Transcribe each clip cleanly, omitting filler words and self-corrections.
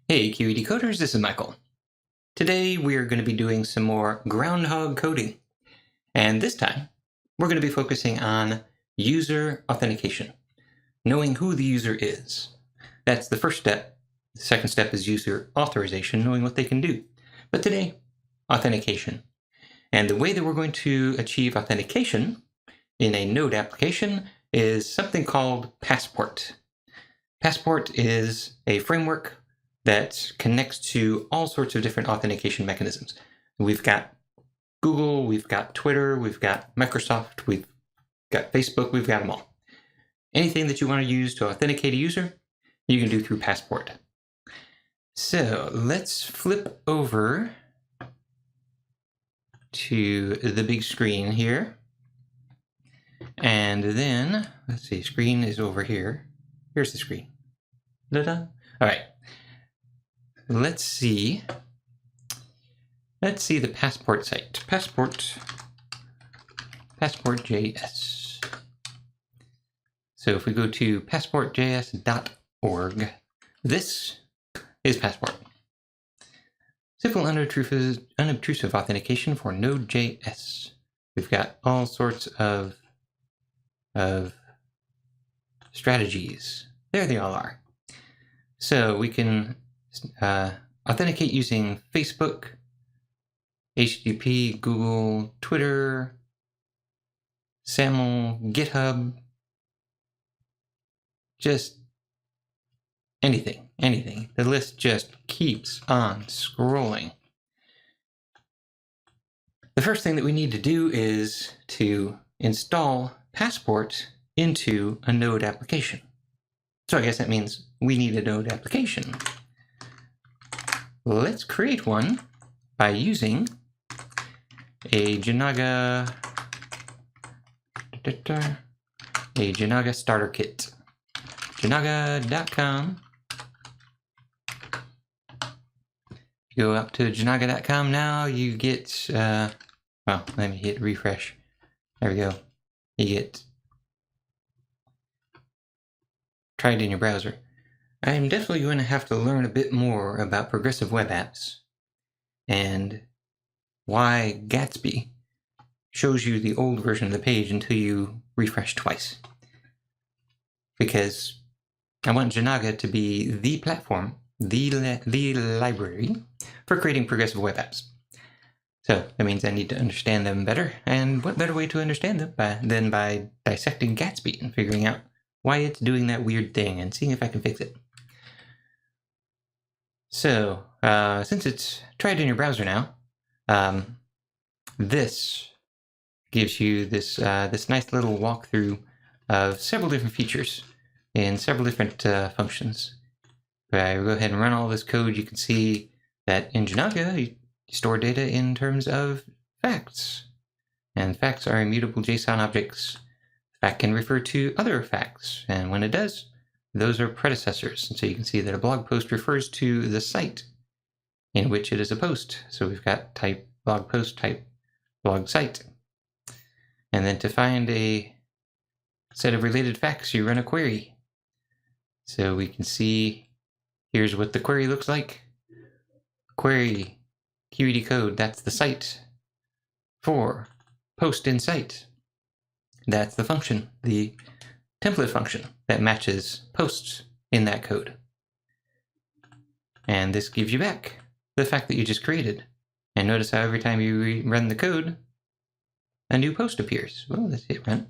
Hey QED coders, this is Michael. Today we are going to be doing some more Groundhog coding. And this time we're going to be focusing on user authentication, knowing who the user is. That's the first step. The second step is user authorization, knowing what they can do. But today, authentication. And the way that we're going to achieve authentication in a Node application is something called Passport. Passport is a framework that connects to all sorts of different authentication mechanisms. We've got Google, we've got Twitter, we've got Microsoft, we've got Facebook, we've got them all. Anything that you want to use to authenticate a user, you can do through Passport. So let's flip over to the big screen here. And then, let's see, screen is over here. Here's the screen. Ta-da. All right. Let's see the Passport site. Passport.js. So if we go to passport.js.org, this is Passport. Simple unobtrusive authentication for node.js. We've got all sorts of strategies. There they all are. So we can authenticate using Facebook, HTTP, Google, Twitter, SAML, GitHub, just anything. The list just keeps on scrolling. The first thing that we need to do is to install Passport into a Node application. So I guess that means we need a Node application. Let's create one by using a Jinaga starter kit. Jinaga.com. If you go up to Jinaga.com now, you get, well, let me hit refresh. There we go. You get try it in your browser. I'm definitely going to have to learn a bit more about progressive web apps and why Gatsby shows you the old version of the page until you refresh twice. Because I want Jinaga to be the platform, the library for creating progressive web apps. So that means I need to understand them better, and what better way to understand them than by dissecting Gatsby and figuring out why it's doing that weird thing and seeing if I can fix it. So, since it's tried in your browser now, this gives you this nice little walkthrough of several different features in several different functions. If I go ahead and run all this code, you can see that in Jinaga, you store data in terms of facts. And facts are immutable JSON objects. Fact can refer to other facts, and when it does, those are predecessors. And so you can see that a blog post refers to the site in which it is a post. So we've got type blog post, type blog site. And then to find a set of related facts, you run a query. So we can see, here's what the query looks like. Query, QED code, that's the site. For post in site. That's the function, the template function that matches posts in that code. And this gives you back the fact that you just created. And notice how every time you run the code, a new post appears. Well, let's hit run.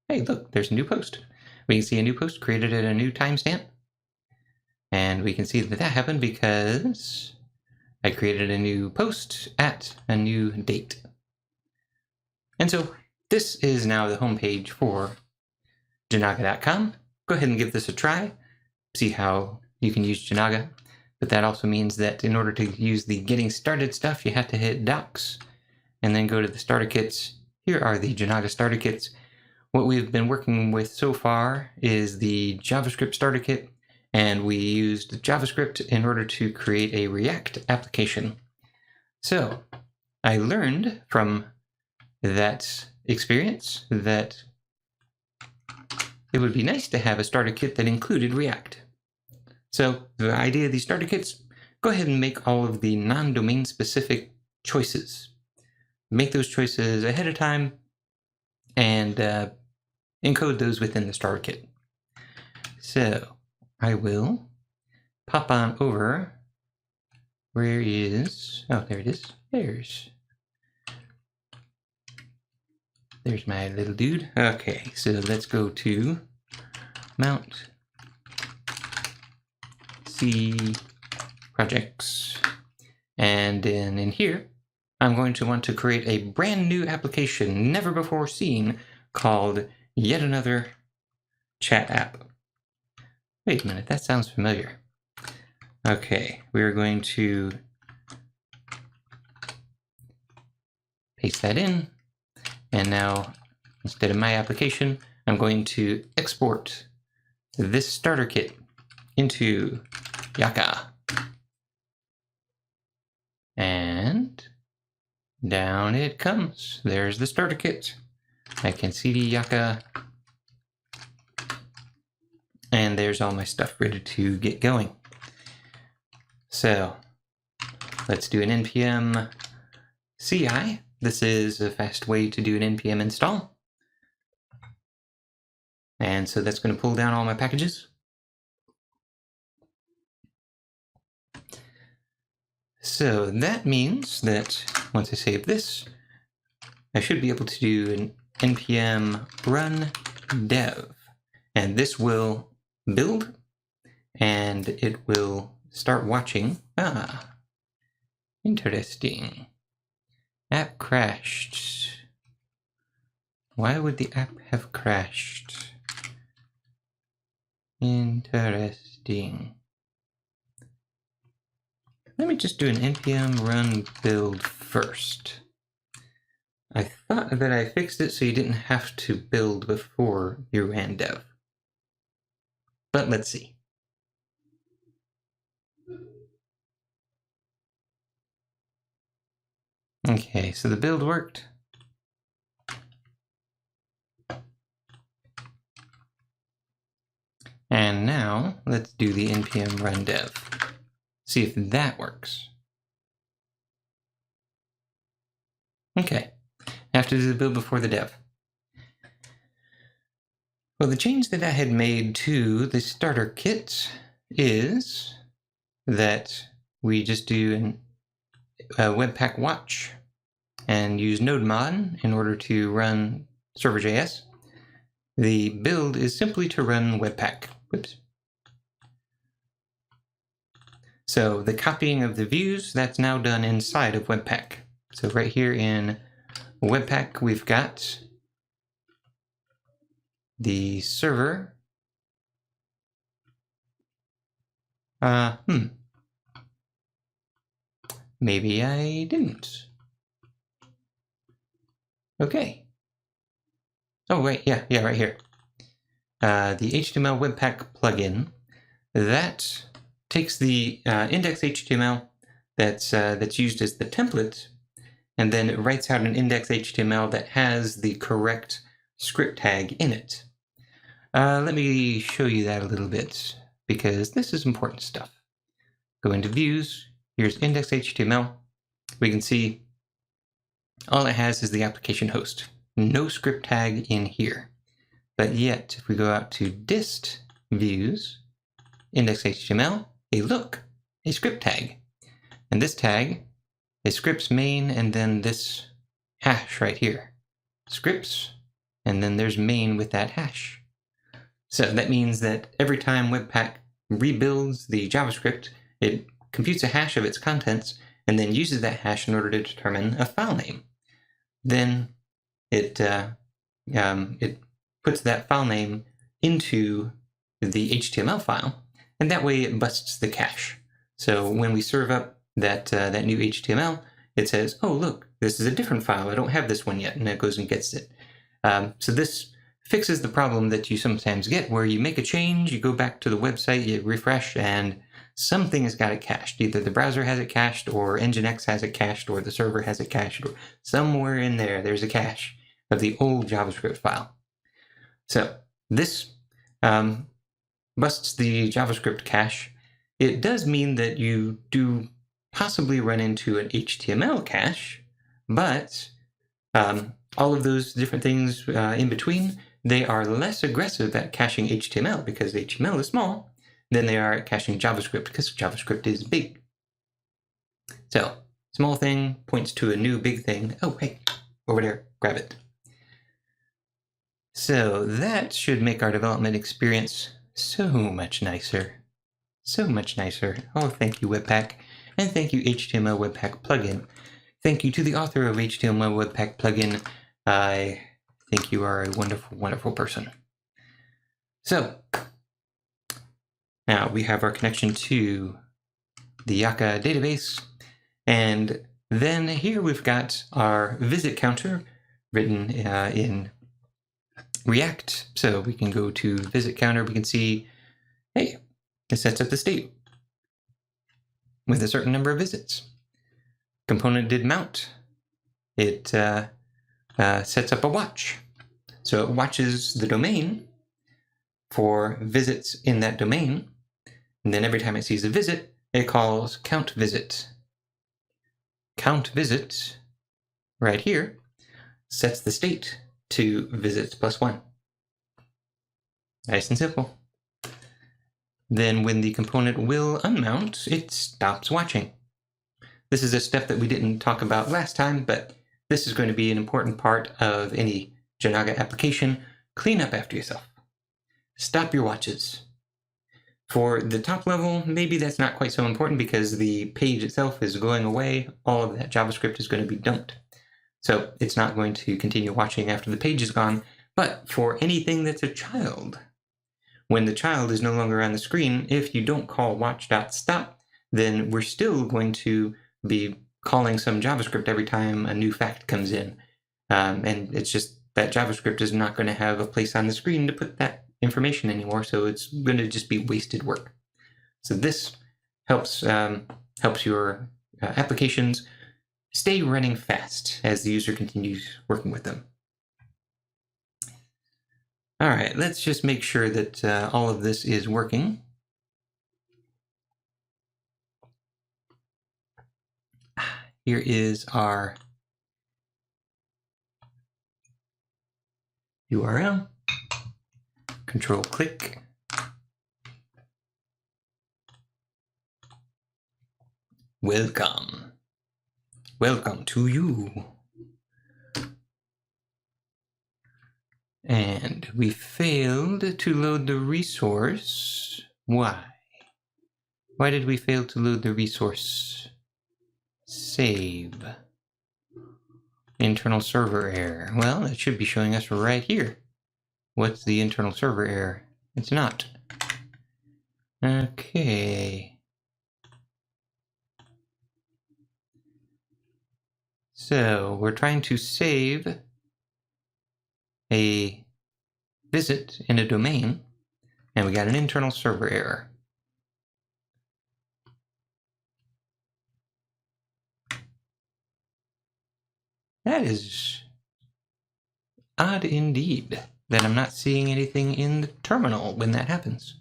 Hey, look, there's a new post. We can see a new post created at a new timestamp. And we can see that happened because I created a new post at a new date. And so this is now the homepage for Jinaga.com. Go ahead and give this a try. See how you can use Jinaga. But that also means that in order to use the getting started stuff, you have to hit docs and then go to the starter kits. Here are the Jinaga starter kits. What we've been working with so far is the JavaScript starter kit, and we used JavaScript in order to create a React application. So I learned from that experience that it would be nice to have a starter kit that included React. So the idea of these starter kits, go ahead and make all of the non-domain specific choices. Make those choices ahead of time and encode those within the starter kit. So I will pop on over. Where is, oh, there it is. There's my little dude. Okay, so let's go to Mount C projects. And then in here, I'm going to want to create a brand new application never before seen called Yet Another Chat App. Wait a minute, that sounds familiar. Okay, we're going to paste that in. And now, instead of my application, I'm going to export this starter kit into Yaka. And down it comes. There's the starter kit. I can cd Yaka. And there's all my stuff ready to get going. So let's do an npm CI. This is a fast way to do an npm install. And so that's going to pull down all my packages. So that means that once I save this, I should be able to do an npm run dev. And this will build, and it will start watching. Ah, interesting. App crashed. Why would the app have crashed? Interesting. Let me just do an npm run build first. I thought that I fixed it so you didn't have to build before you ran dev. But let's see. Okay, so the build worked. And now let's do the npm run dev. See if that works. Okay, I have to do the build before the dev. Well, the change that I had made to the starter kit is that we just do a Webpack watch and use node mod in order to run server.js. The build is simply to run Webpack. Whoops. So the copying of the views, that's now done inside of Webpack. So right here in Webpack, we've got the server. Maybe I didn't. Okay. Oh, wait, yeah, right here. The HTML Webpack plugin, that takes the index.html that's used as the template, and then it writes out an index.html that has the correct script tag in it. Let me show you that a little bit, because this is important stuff. Go into views, here's index.html. We can see all it has is the application host. No script tag in here. But yet, if we go out to dist views, index.html, hey look, a script tag. And this tag is scripts main and then this hash right here. Scripts, and then there's main with that hash. So that means that every time Webpack rebuilds the JavaScript, it computes a hash of its contents and then uses that hash in order to determine a file name. Then it puts that file name into the HTML file, and that way it busts the cache. So when we serve up that new HTML, it says, oh, look, this is a different file. I don't have this one yet, and it goes and gets it. So this fixes the problem that you sometimes get where you make a change, you go back to the website, you refresh, and something has got it cached. Either the browser has it cached, or Nginx has it cached, or the server has it cached, or somewhere in there's a cache of the old JavaScript file. So this busts the JavaScript cache, It does mean that you do possibly run into an HTML cache, but all of those different things in between, they are less aggressive at caching HTML because HTML is small than they are at caching JavaScript because JavaScript is big. So, small thing points to a new big thing. Oh, hey, over there, grab it. So that should make our development experience so much nicer. So much nicer. Oh, thank you, Webpack. And thank you, HTML Webpack plugin. Thank you to the author of HTML Webpack plugin. I think you are a wonderful, wonderful person. So, now we have our connection to the Yaka database. And then here we've got our visit counter written in React. So we can go to visit counter. We can see, hey, it sets up the state with a certain number of visits. Component did mount. It sets up a watch. So it watches the domain for visits in that domain. And then every time it sees a visit, it calls count visit. Count visit right here sets the state to visits +1. Nice and simple. Then when the component will unmount, it stops watching. This is a step that we didn't talk about last time, but this is going to be an important part of any Jinaga application. Clean up after yourself. Stop your watches. For the top level, maybe that's not quite so important because the page itself is going away. All of that JavaScript is going to be dumped. So it's not going to continue watching after the page is gone. But for anything that's a child, when the child is no longer on the screen, if you don't call watch.stop, then we're still going to be calling some JavaScript every time a new fact comes in. And it's just that JavaScript is not going to have a place on the screen to put that information anymore, so it's going to just be wasted work. So this helps your applications stay running fast as the user continues working with them. All right, let's just make sure that all of this is working. Here is our URL. Control click. Welcome. Welcome to you. And we failed to load the resource. Why? Why did we fail to load the resource? Save. Internal server error. Well, it should be showing us right here. What's the internal server error? It's not. Okay. So we're trying to save a visit in a domain, and we got an internal server error. That is odd indeed, that I'm not seeing anything in the terminal when that happens.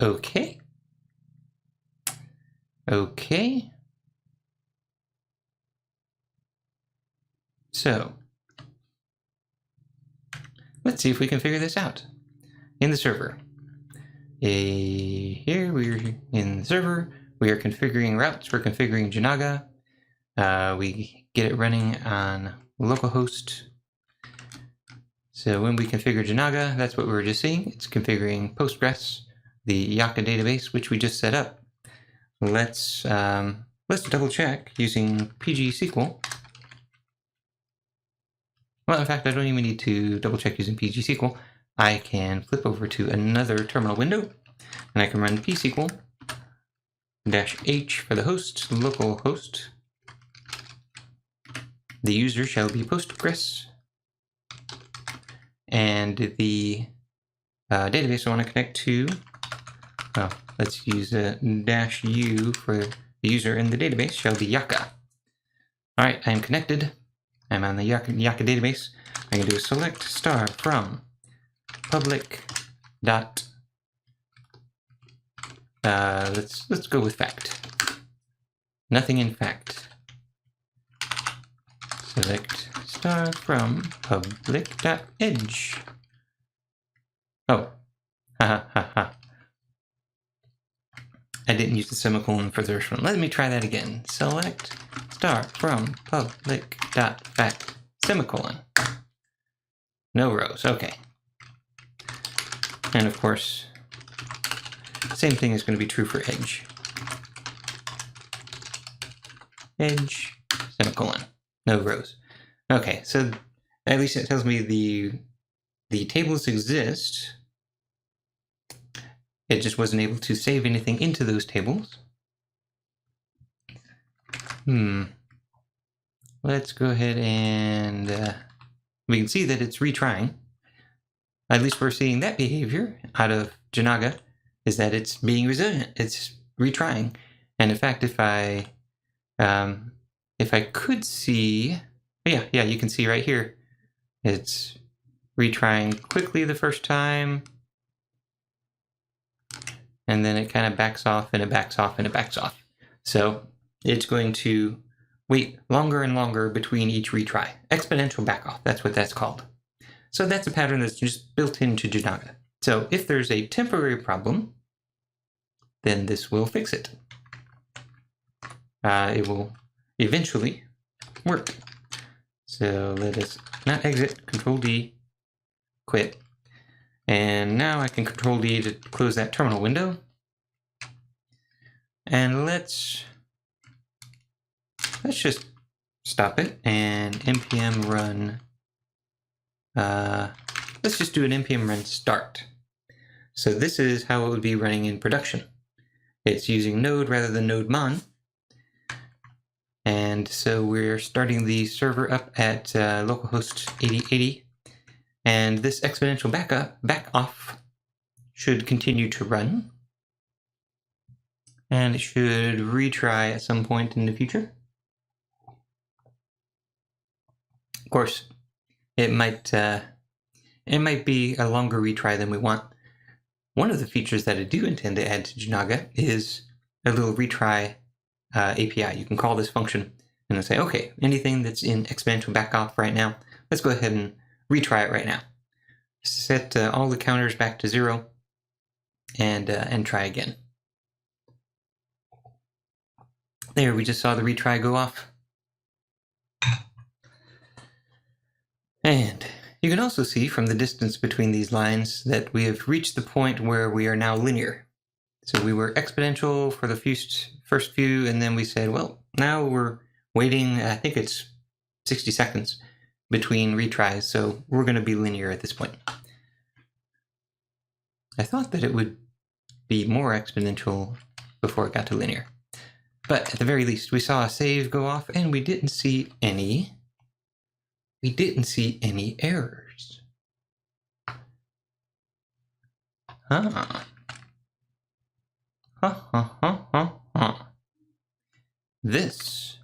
Okay. Okay. So, let's see if we can figure this out. In the server. Here we're in the server. We are configuring routes. We're configuring Jinaga. We get it running on localhost. So when we configure Jinaga, that's what we were just seeing. It's configuring Postgres, the Yaka database, which we just set up. Let's double check using pgsql. Well, in fact, I don't even need to double check using pgsql. I can flip over to another terminal window, and I can run psql -h for the host, localhost. The user shall be Postgres, and the database I want to connect to, well, let's use a -u for the user, and the database shall be Yaka. All right, I am connected. I'm on the Yaka database. I can do a select star from public dot let's go with fact. Nothing in fact. Select star from public.edge. Oh, ha. I didn't use the semicolon for the first one. Let me try that again. Select star from public.fact semicolon. No rows, okay. And of course, same thing is going to be true for edge. Edge, semicolon, no rows. Okay, so at least it tells me the tables exist. It just wasn't able to save anything into those tables. Let's go ahead and we can see that it's retrying. At least we're seeing that behavior out of Jinaga, is that it's being resilient. It's retrying. And in fact, if I could see, yeah, you can see right here, it's retrying quickly the first time, and then it kind of backs off and it backs off and it backs off. So it's going to wait longer and longer between each retry. Exponential back off, that's what that's called. So that's a pattern that's just built into Jinaga. So if there's a temporary problem, then this will fix it. It will eventually work. So let us not exit, Control D, quit. And now I can Control D to close that terminal window. And let's just stop it and npm run. Let's just do an npm run start. So this is how it would be running in production. It's using node rather than node mon. And so we're starting the server up at localhost 8080. And this exponential back off should continue to run. And it should retry at some point in the future. Of course, it might be a longer retry than we want. One of the features that I do intend to add to Jinaga is a little retry API. You can call this function and then say, okay, anything that's in exponential backoff right now, let's go ahead and retry it right now. Set all the counters back to 0 and try again. There, we just saw the retry go off. And you can also see from the distance between these lines that we have reached the point where we are now linear. So we were exponential for the first few, and then we said, well, now we're waiting, I think it's 60 seconds between retries, so we're going to be linear at this point. I thought that it would be more exponential before it got to linear. But at the very least, we saw a save go off, and we didn't see any errors. This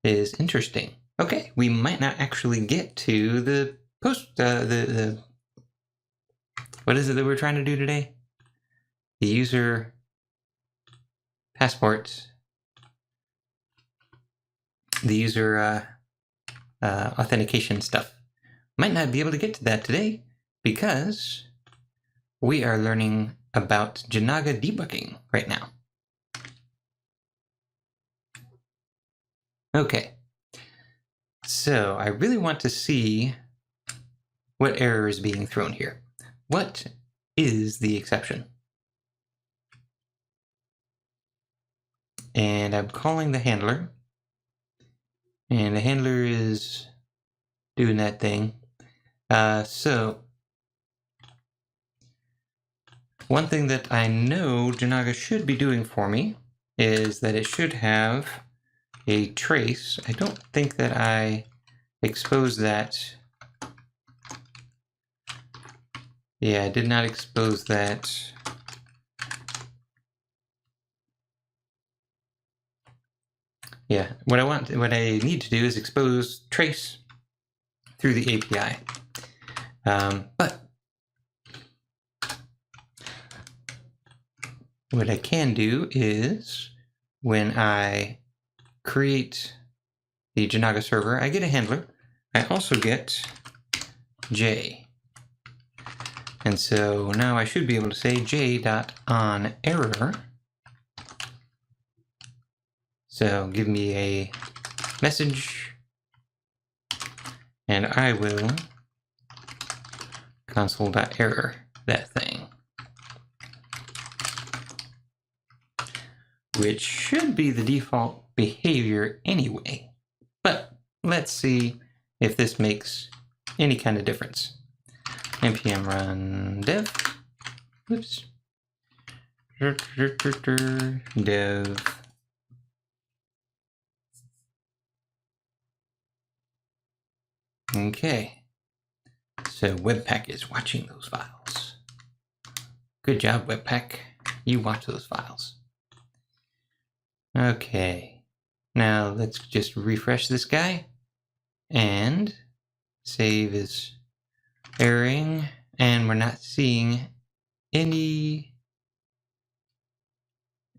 is interesting. Okay, we might not actually get to the post, what is it that we're trying to do today? The user passport, the user authentication stuff. Might not be able to get to that today because we are learning about Jinaga debugging right now. Okay, so I really want to see what error is being thrown here. What is the exception? And I'm calling the handler. And the handler is doing that thing. So one thing that I know Jinaga should be doing for me is that it should have a trace. I don't think that I exposed that. Yeah, I did not expose that. Yeah, what I need to do is expose trace through the API. But what I can do is when I create the Jinaga server, I get a handler. I also get J. And so now I should be able to say j.onError. So give me a message, and I will console.error that thing, which should be the default behavior anyway. But let's see if this makes any kind of difference. npm run dev. Oops. Dev. Okay. So Webpack is watching those files. Good job, Webpack. You watch those files. Okay. Now let's just refresh this guy and save as erroring, and we're not seeing any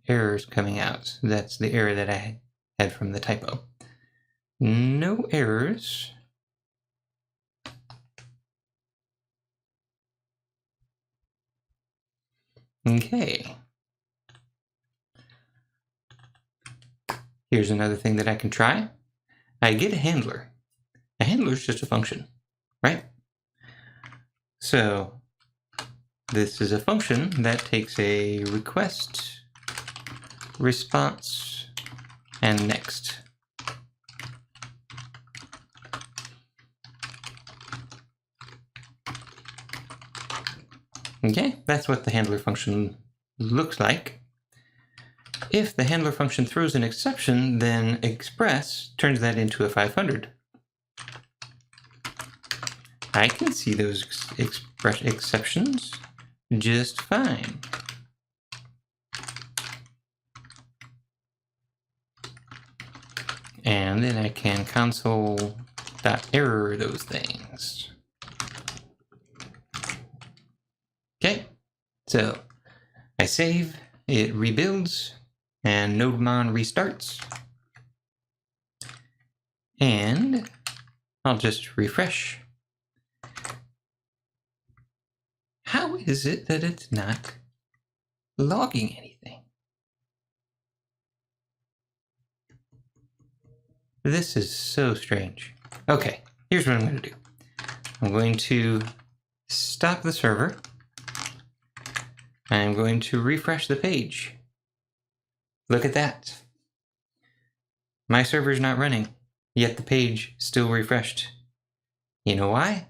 errors coming out. That's the error that I had from the typo. No errors. Okay. Here's another thing that I can try. I get a handler. A handler is just a function, right? So this is a function that takes a request, response, and next. Okay, that's what the handler function looks like. If the handler function throws an exception, then Express turns that into a 500. I can see those exceptions just fine. And then I can console.error those things. Okay, so I save, it rebuilds, and nodemon restarts. And I'll just refresh. How is it that it's not logging anything? This is so strange. Okay, here's what I'm going to do. I'm going to stop the server. I'm going to refresh the page. Look at that. My server's not running, yet the page still refreshed. You know why?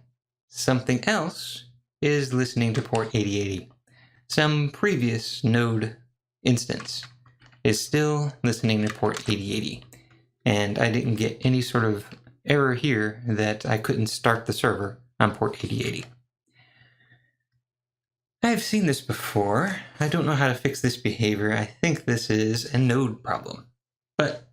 Something else is listening to port 8080. Some previous node instance is still listening to port 8080. And I didn't get any sort of error here that I couldn't start the server on port 8080. I've seen this before. I don't know how to fix this behavior. I think this is a node problem. But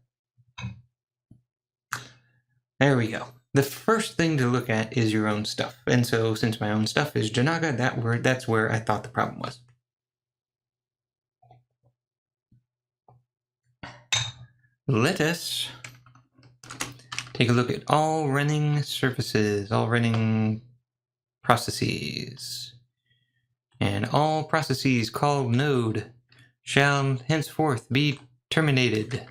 there we go. The first thing to look at is your own stuff. And so since my own stuff is Jinaga, that's where I thought the problem was. Let us take a look at all running services, all running processes. And all processes called node shall henceforth be terminated.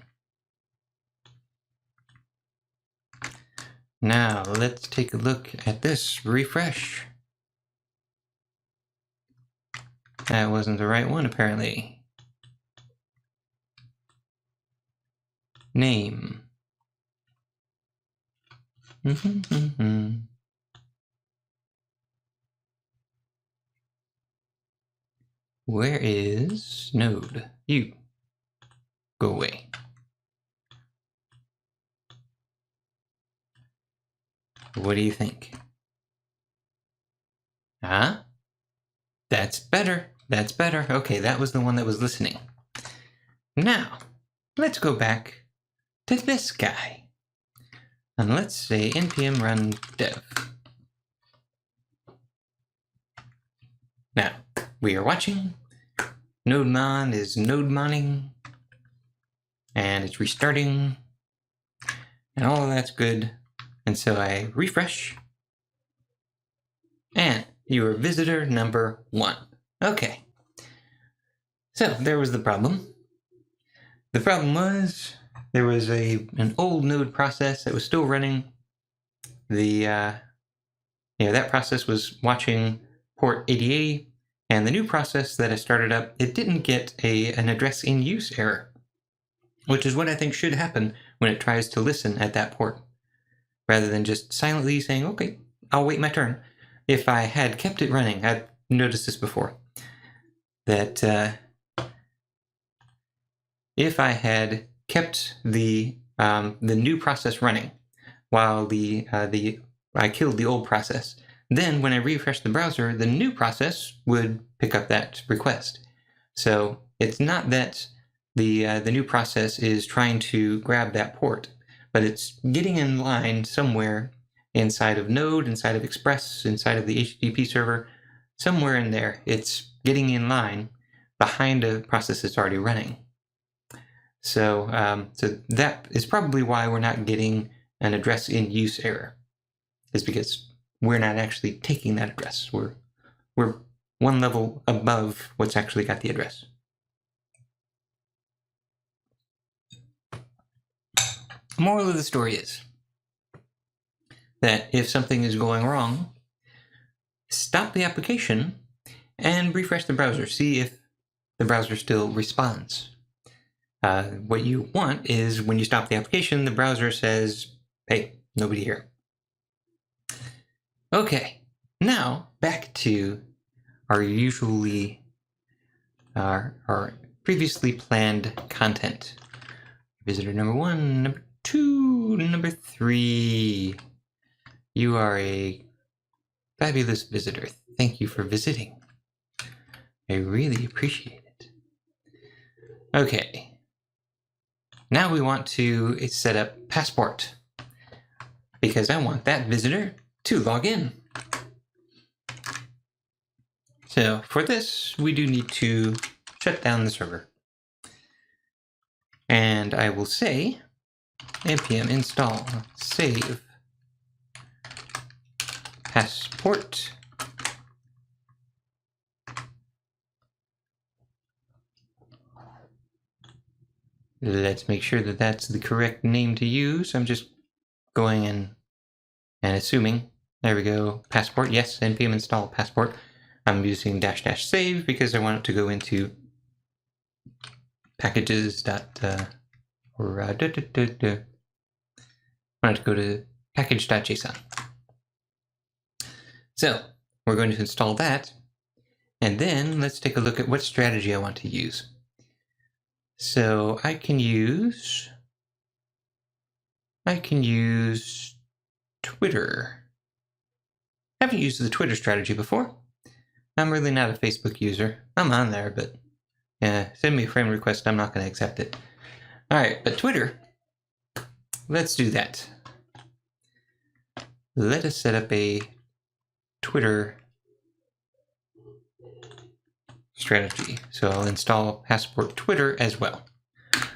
Now let's take a look at this refresh. That wasn't the right one apparently. Name. Where is node? You. Go away. What do you think? Huh? That's better. That's better. Okay, that was the one that was listening. Now, let's go back to this guy. And let's say npm run dev. Now, we are watching NodeMon is NodeMoning, and it's restarting, and all of that's good. And so I refresh, and you are visitor number 1. Okay. So there was the problem. The problem was there was an old node process that was still running. That process was watching port 8080, and the new process that I started up, it didn't get an address in use error, which is what I think should happen when it tries to listen at that port, rather than just silently saying, okay, I'll wait my turn. If I had kept it running, I've noticed this before, that if I had kept the new process running while I killed the old process, then when I refresh the browser, the new process would pick up that request. So it's not that the new process is trying to grab that port, but it's getting in line somewhere inside of Node, inside of Express, inside of the HTTP server, somewhere in there. It's getting in line behind a process that's already running. So that is probably why we're not getting an address in use error, is because we're not actually taking that address. We're one level above what's actually got the address. Moral of the story is that if something is going wrong, stop the application and refresh the browser. See if the browser still responds. What you want is when you stop the application, the browser says, hey, nobody here. Okay, now back to our previously planned content. Visitor number 1, number 2, number 3. You are a fabulous visitor. Thank you for visiting. I really appreciate it. Okay. Now we want to set up Passport, because I want that visitor to log in. So for this, we do need to shut down the server. And I will say npm install save passport. Let's make sure that that's the correct name to use. I'm just going in and assuming. There we go. Passport. Yes, npm install passport. I'm using -- save because I want it to go into packages. I want it to go to package.json. So we're going to install that. And then let's take a look at what strategy I want to use. So I can use Twitter. I haven't used the Twitter strategy before. I'm really not a Facebook user. I'm on there, but send me a friend request. I'm not going to accept it. All right, but Twitter, let's do that. Let us set up a Twitter strategy. So I'll install Passport Twitter as well.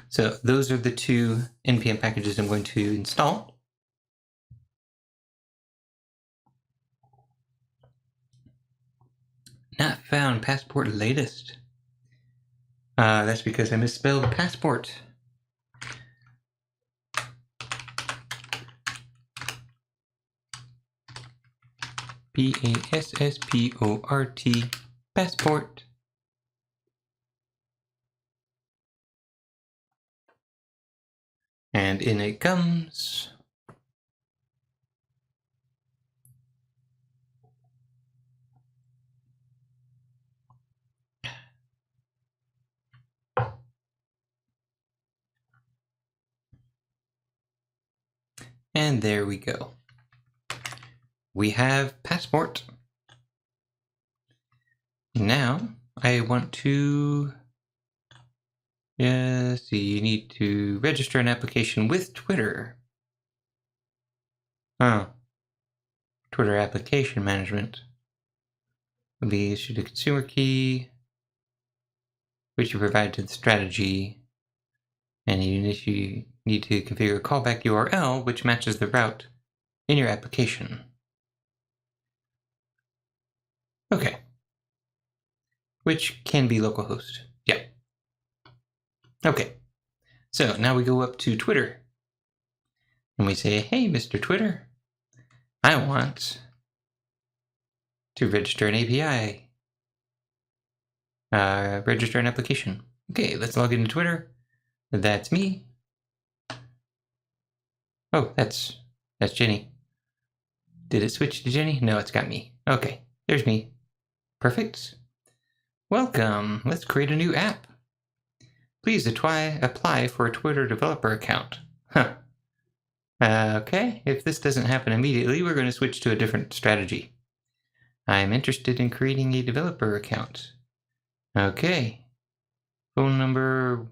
So those are the two npm packages I'm going to install. Not found Passport latest. That's because I misspelled passport. Passport. Passport. And in it comes. And there we go. We have Passport. Now I want to see, you need to register an application with Twitter. Oh. Twitter application management. Will be issued a consumer key. which you provide to the strategy, and you need to configure a callback URL which matches the route in your application. Okay. Which can be localhost. Yeah. Okay. So now we go up to Twitter. And we say, hey, Mr. Twitter, I want to register an API. Register an application. Okay, let's log into Twitter. That's me. Oh, that's Jenny. Did it switch to Jenny? No, it's got me. Okay, there's me. Perfect. Welcome. Let's create a new app. Please apply for a Twitter developer account. Huh. Okay, if this doesn't happen immediately, we're going to switch to a different strategy. I'm interested in creating a developer account. Okay. Phone number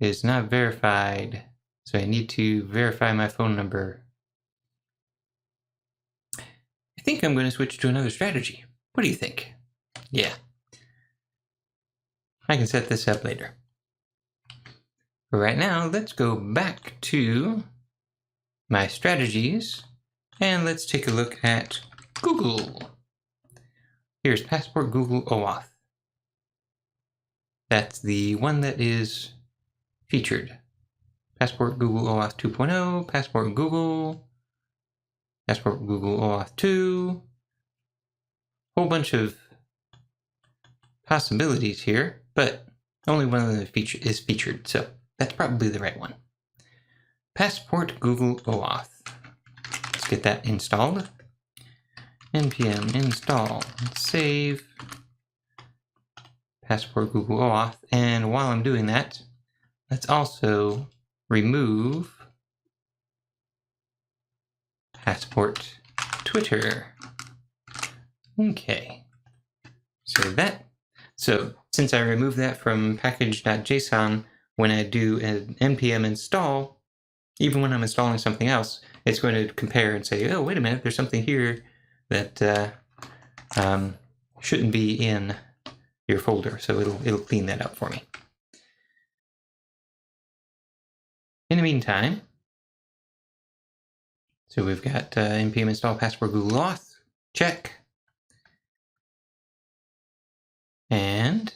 is not verified, so I need to verify my phone number. I think I'm going to switch to another strategy. What do you think? Yeah. I can set this up later. But right now, let's go back to my strategies, and let's take a look at Google. Here's Passport Google OAuth. That's the one that is featured. Passport Google OAuth 2.0, Passport Google OAuth 2. Whole bunch of possibilities here, but only one of them is featured, so that's probably the right one. Passport Google OAuth. Let's get that installed. npm install save Passport Google OAuth, and while I'm doing that, let's also remove Passport Twitter. Okay, save that. So since I removed that from package.json, when I do an npm install, even when I'm installing something else, it's going to compare and say, oh, wait a minute, there's something here that shouldn't be in your folder. So it'll clean that up for me. In the meantime, so we've got npm install Passport Google Auth, check. And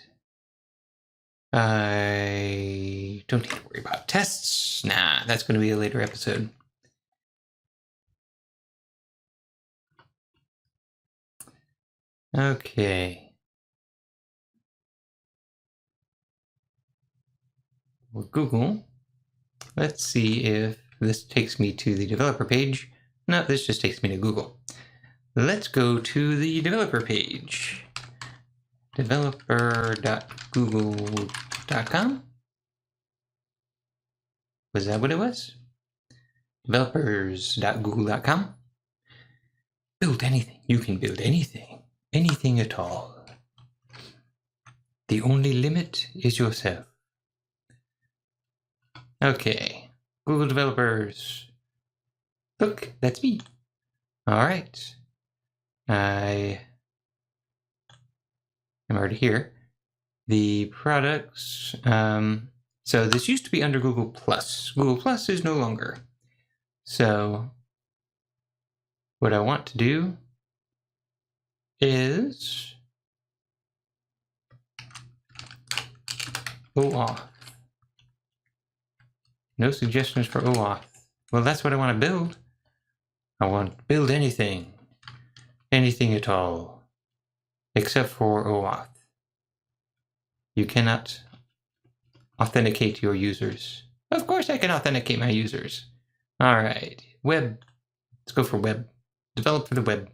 I don't need to worry about tests. Nah, that's going to be a later episode. Okay. Well, Google. Let's see if this takes me to the developer page. No, this just takes me to Google. Let's go to the developer page. Developer.google.com. Was that what it was? Developers.google.com. Build anything. You can build anything. Anything at all. The only limit is yourself. Okay. Google developers. Look, that's me. All right. I'm already here. The products. So this used to be under Google+. Google+ is no longer. So what I want to do is OAuth. No suggestions for OAuth. Well, that's what I want to build. I want to build anything. Anything at all. Except for OAuth. You cannot authenticate your users. Of course I can authenticate my users. All right. Web. Let's go for web. Develop for the web.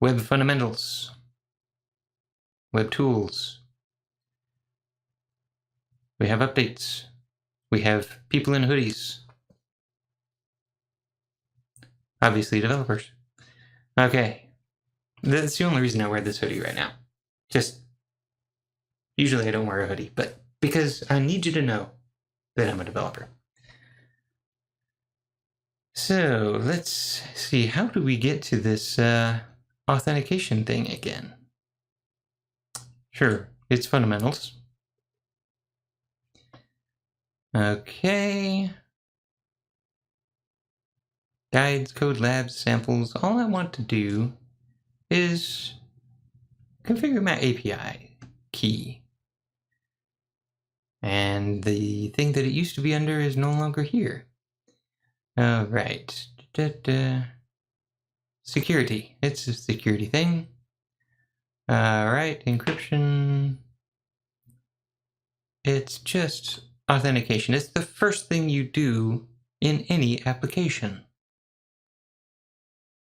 Web fundamentals. Web tools. We have updates. We have people in hoodies. Obviously developers. Okay. That's the only reason I wear this hoodie right now. Just, usually I don't wear a hoodie, but because I need you to know that I'm a developer. So let's see, how do we get to this authentication thing again? Sure, its fundamentals. Okay. Guides, code labs, samples. All I want to do is configure my API key. And the thing that it used to be under is no longer here. All right. Security. It's a security thing. All right. Encryption. It's just authentication. It's the first thing you do in any application.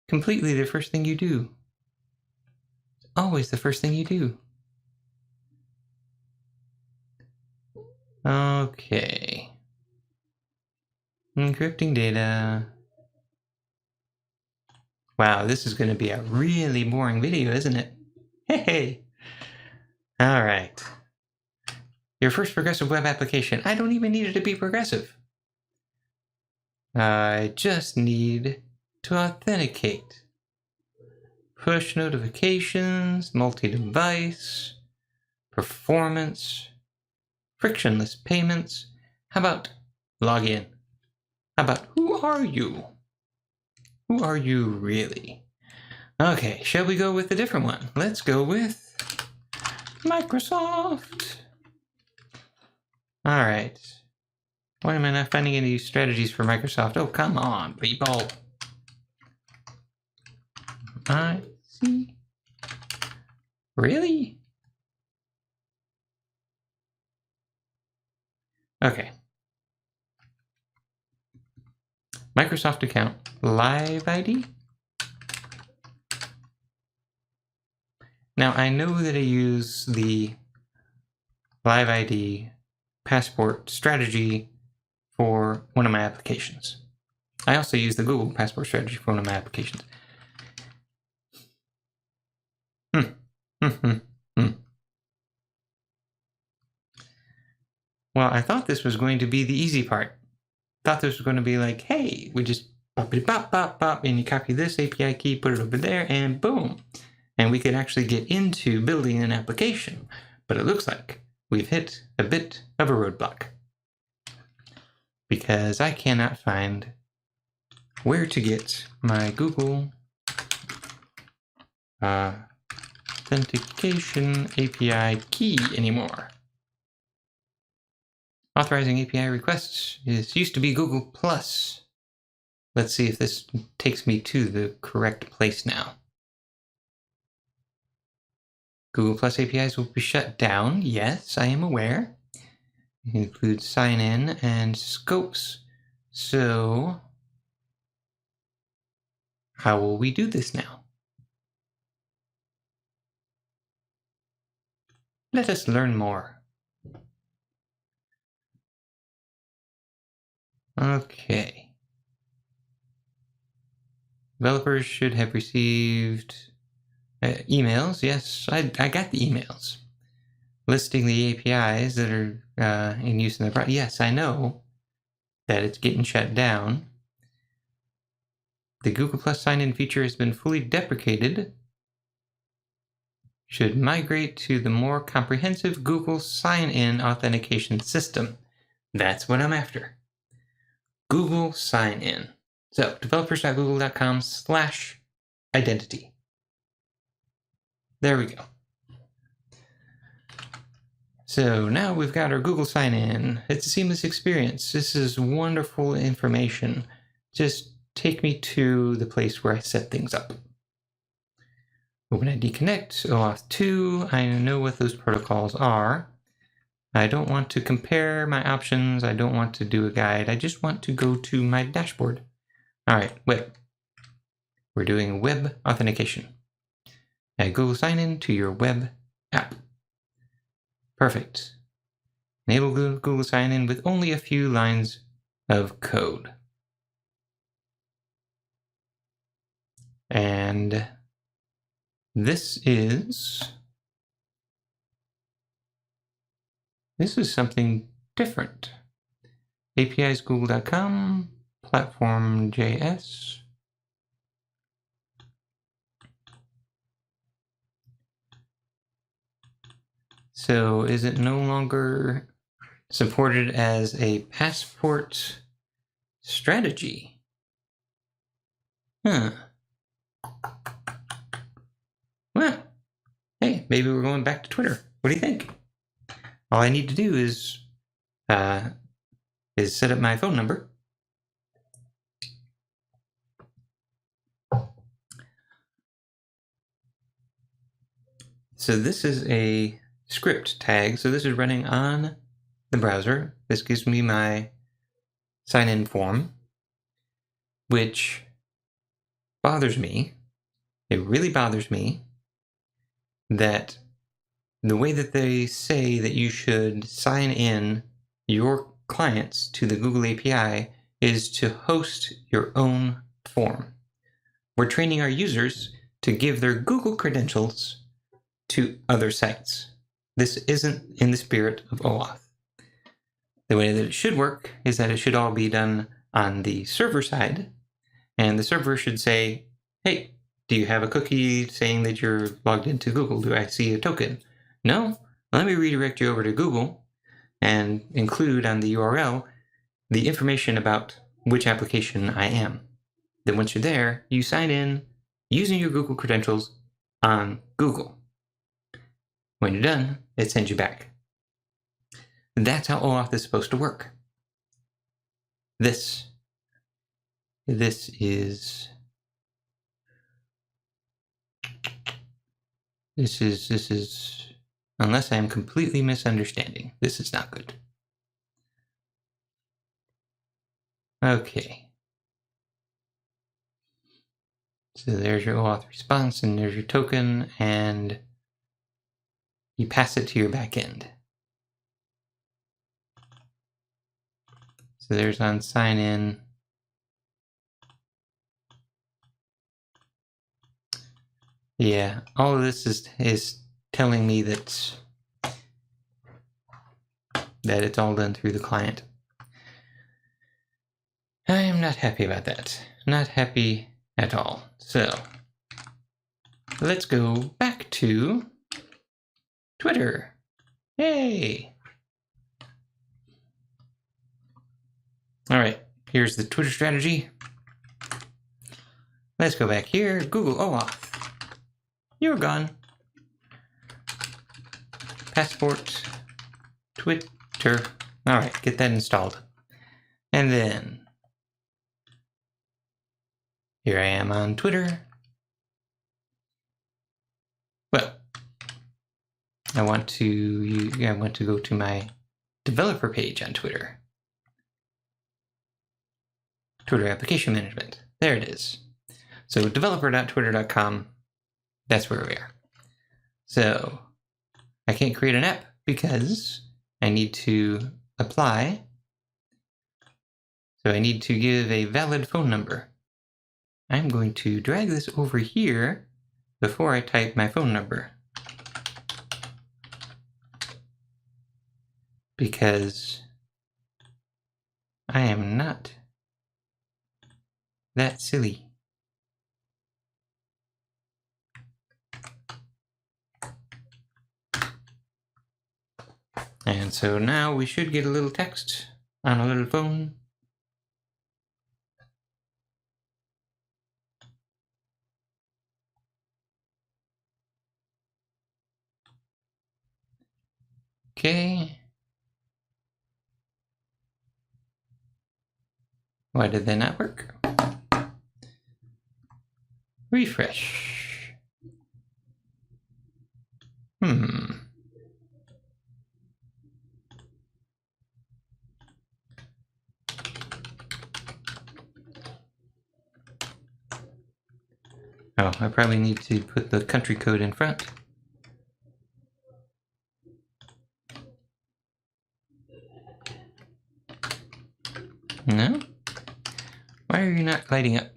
Completely the first thing you do. It's always the first thing you do. Okay. Encrypting data. Wow, this is going to be a really boring video, isn't it? Hey! All right. Your first progressive web application. I don't even need it to be progressive. I just need to authenticate. Push notifications, multi-device, performance, frictionless payments. How about login? How about who are you? Who are you really? Okay, shall we go with a different one? Let's go with Microsoft. All right. Why am I not finding any strategies for Microsoft? Oh, come on, people. I see. Really? Okay. Microsoft account. Live ID. Now, I know that I use the Live ID passport strategy for one of my applications. I also use the Google passport strategy for one of my applications. Well, I thought this was going to be the easy part. Thought this was going to be like, hey, we just pop, pop, pop, and you copy this API key, put it over there, and boom. And we could actually get into building an application. But it looks like we've hit a bit of a roadblock, because I cannot find where to get my Google Authentication API key anymore. Authorizing API requests. This used to be Google+. Let's see if this takes me to the correct place now. Google Plus APIs will be shut down. Yes, I am aware. It includes sign-in and scopes. So, how will we do this now? Let us learn more. Okay. Developers should have received emails. Yes, I got the emails listing the APIs that are in use in the project. Yes, I know that it's getting shut down. The Google Plus sign-in feature has been fully deprecated. Should migrate to the more comprehensive Google sign-in authentication system. That's what I'm after. Google sign-in. So, developers.google.com/identity. There we go. So now we've got our Google sign-in. It's a seamless experience. This is wonderful information. Just take me to the place where I set things up. OpenID Connect, OAuth 2. I know what those protocols are. I don't want to compare my options. I don't want to do a guide. I just want to go to my dashboard. All right, web. We're doing web authentication. Add Google sign-in to your web app. Perfect. Enable Google sign-in with only a few lines of code. And this is something different. APIs google.com, platform.js. So is it no longer supported as a passport strategy? Huh. Well, hey, maybe we're going back to Twitter. What do you think? All I need to do is set up my phone number. So this is a script tag. So this is running on the browser. This gives me my sign-in form, which bothers me. It really bothers me that the way that they say that you should sign in your clients to the Google API is to host your own form. We're training our users to give their Google credentials to other sites. This isn't in the spirit of OAuth. The way that it should work is that it should all be done on the server side, and the server should say, hey, do you have a cookie saying that you're logged into Google? Do I see a token? No? Let me redirect you over to Google and include on the URL the information about which application I am. Then once you're there, you sign in using your Google credentials on Google. When you're done, it sends you back. That's how OAuth is supposed to work. This is, unless I'm completely misunderstanding, this is not good. Okay. So there's your OAuth response, and there's your token, and you pass it to your backend. So there's on sign in. Yeah, all of this is telling me that it's all done through the client. I am not happy about that. Not happy at all. So let's go back to Twitter. Yay! All right, here's the Twitter strategy. Let's go back here. Google OAuth. You're gone. Passport. Twitter. All right, get that installed. And then here I am on Twitter. Well, I want to go to my developer page on Twitter. Twitter application management. There it is. So developer.twitter.com, that's where we are. So I can't create an app because I need to apply. So I need to give a valid phone number. I'm going to drag this over here before I type my phone number, because I am not that silly. And so now we should get a little text on a little phone. Okay. Why did that not work? Refresh. Oh, I probably need to put the country code in front. No? Why are you not lighting up?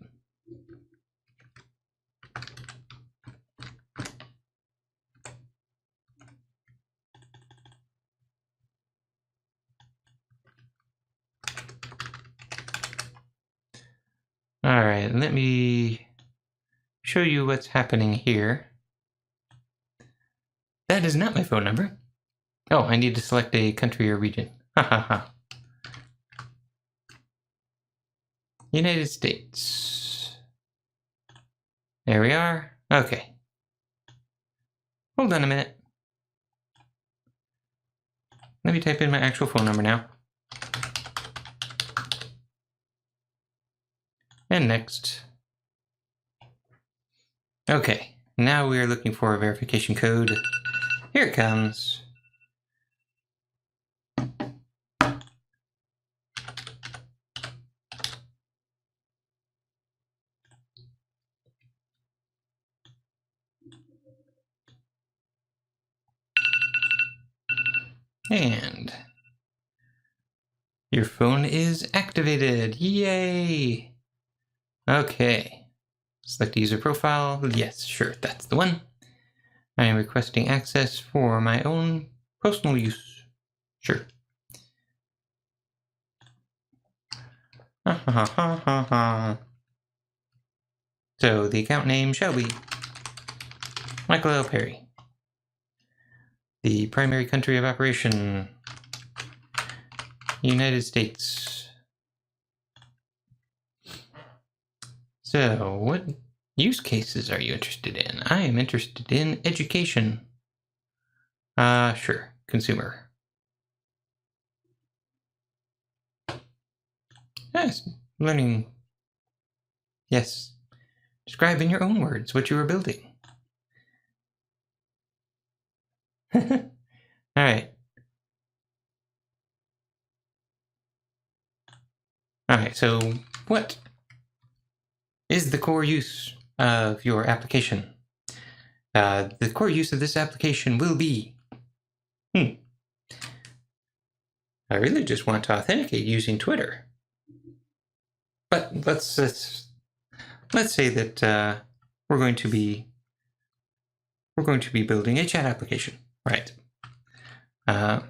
All right, let me show you what's happening here. That is not my phone number. Oh, I need to select a country or region. Ha ha ha. United States. There we are. Okay. Hold on a minute. Let me type in my actual phone number now. And next. Okay, now we are looking for a verification code. Here it comes. And your phone is activated. Yay! Okay. Select user profile. Yes, sure, that's the one. I am requesting access for my own personal use. Sure. So the account name shall be Michael L. Perry. The primary country of operation, United States. So what use cases are you interested in? I am interested in education. Sure, consumer. Yes, learning. Yes. Describe in your own words what you are building. Alright. Alright, so what is the core use of your application? The core use of this application will be... I really just want to authenticate using Twitter. But let's say that we're going to be building a chat application, right? All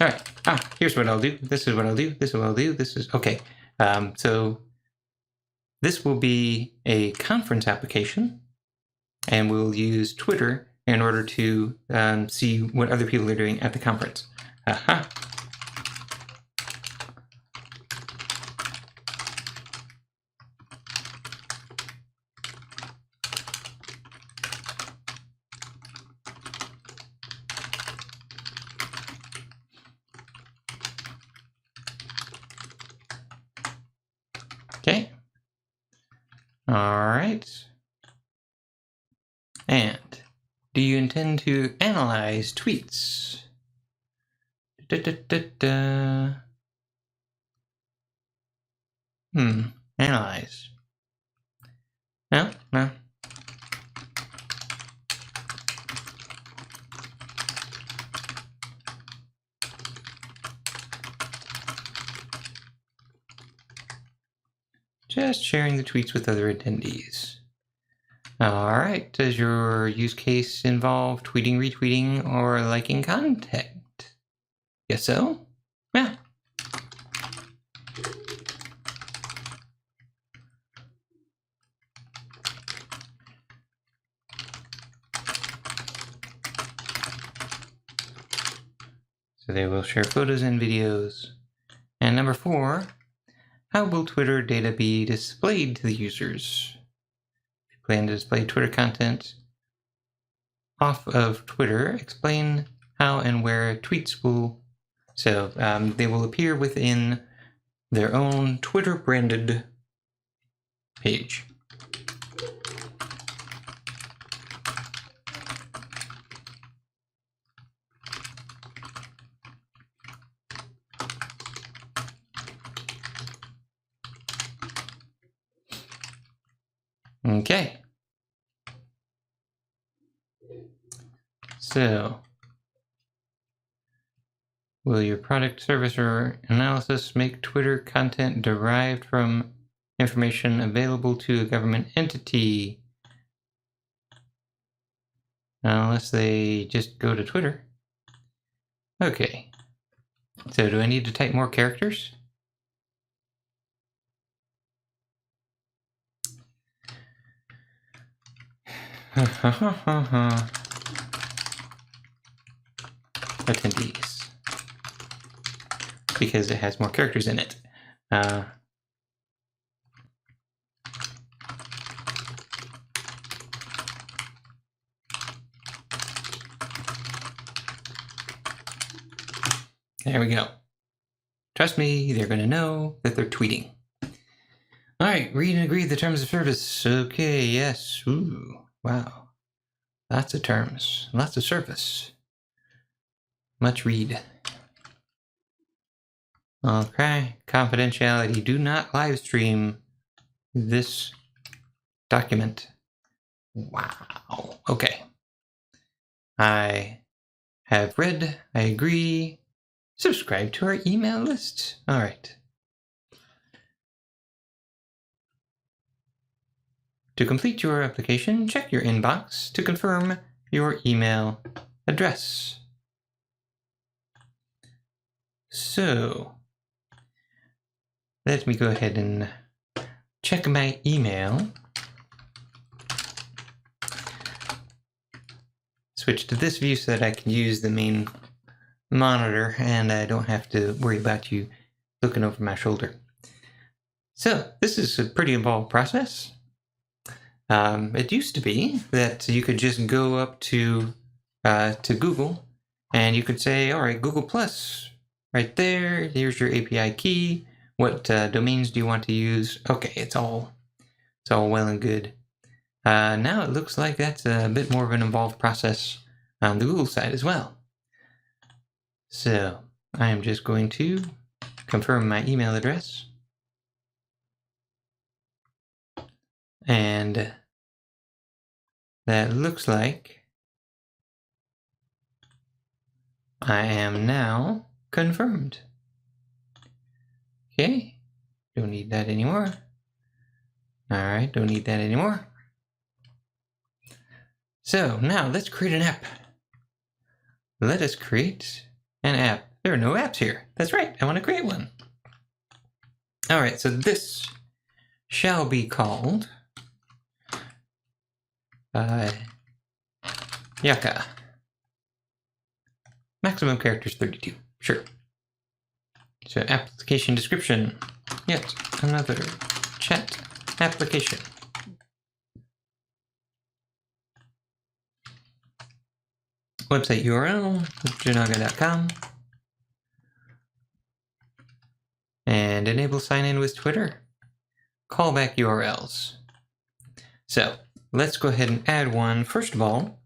right. Here's what I'll do. This is what I'll do. This is what I'll do. This is okay. So this will be a conference application, and we'll use Twitter in order to see what other people are doing at the conference. Aha. Okay. All right. And do you intend to analyze tweets? Analyze. No. Just sharing the tweets with other attendees. All right. Does your use case involve tweeting, retweeting, or liking content? Guess so? Yeah. So they will share photos and videos. And number 4, how will Twitter data be displayed to the users? If you plan to display Twitter content off of Twitter, explain how and where tweets will... So they will appear within their own Twitter-branded page. Okay. So, will your product, service, or analysis make Twitter content derived from information available to a government entity? Unless they just go to Twitter. Okay. So do I need to type more characters? Attendees. Because it has more characters in it. There we go. Trust me, they're going to know that they're tweeting. All right, read and agree the terms of service. Okay, yes. Ooh, wow. Lots of terms, lots of service. Much read. Okay, confidentiality. Do not live stream this document. Wow. Okay. I have read, I agree. Subscribe to our email list. All right. To complete your application, check your inbox to confirm your email address. So, let me go ahead and check my email. Switch to this view so that I can use the main monitor and I don't have to worry about you looking over my shoulder. So this is a pretty involved process. It used to be that you could just go up to Google and you could say, all right, Google Plus, right there, here's your API key. What domains do you want to use? Okay, it's all well and good. Now it looks like that's a bit more of an involved process on the Google side as well. So I am just going to confirm my email address. And that looks like I am now confirmed. Okay, don't need that anymore. All right, don't need that anymore. So now let's create an app. Let us create an app. There are no apps here. That's right, I want to create one. All right, so this shall be called Yaka. Maximum characters 32, sure. So application description, yet another chat application. Website URL, jinaga.com. And enable sign-in with Twitter. Callback URLs. So let's go ahead and add one, first of all,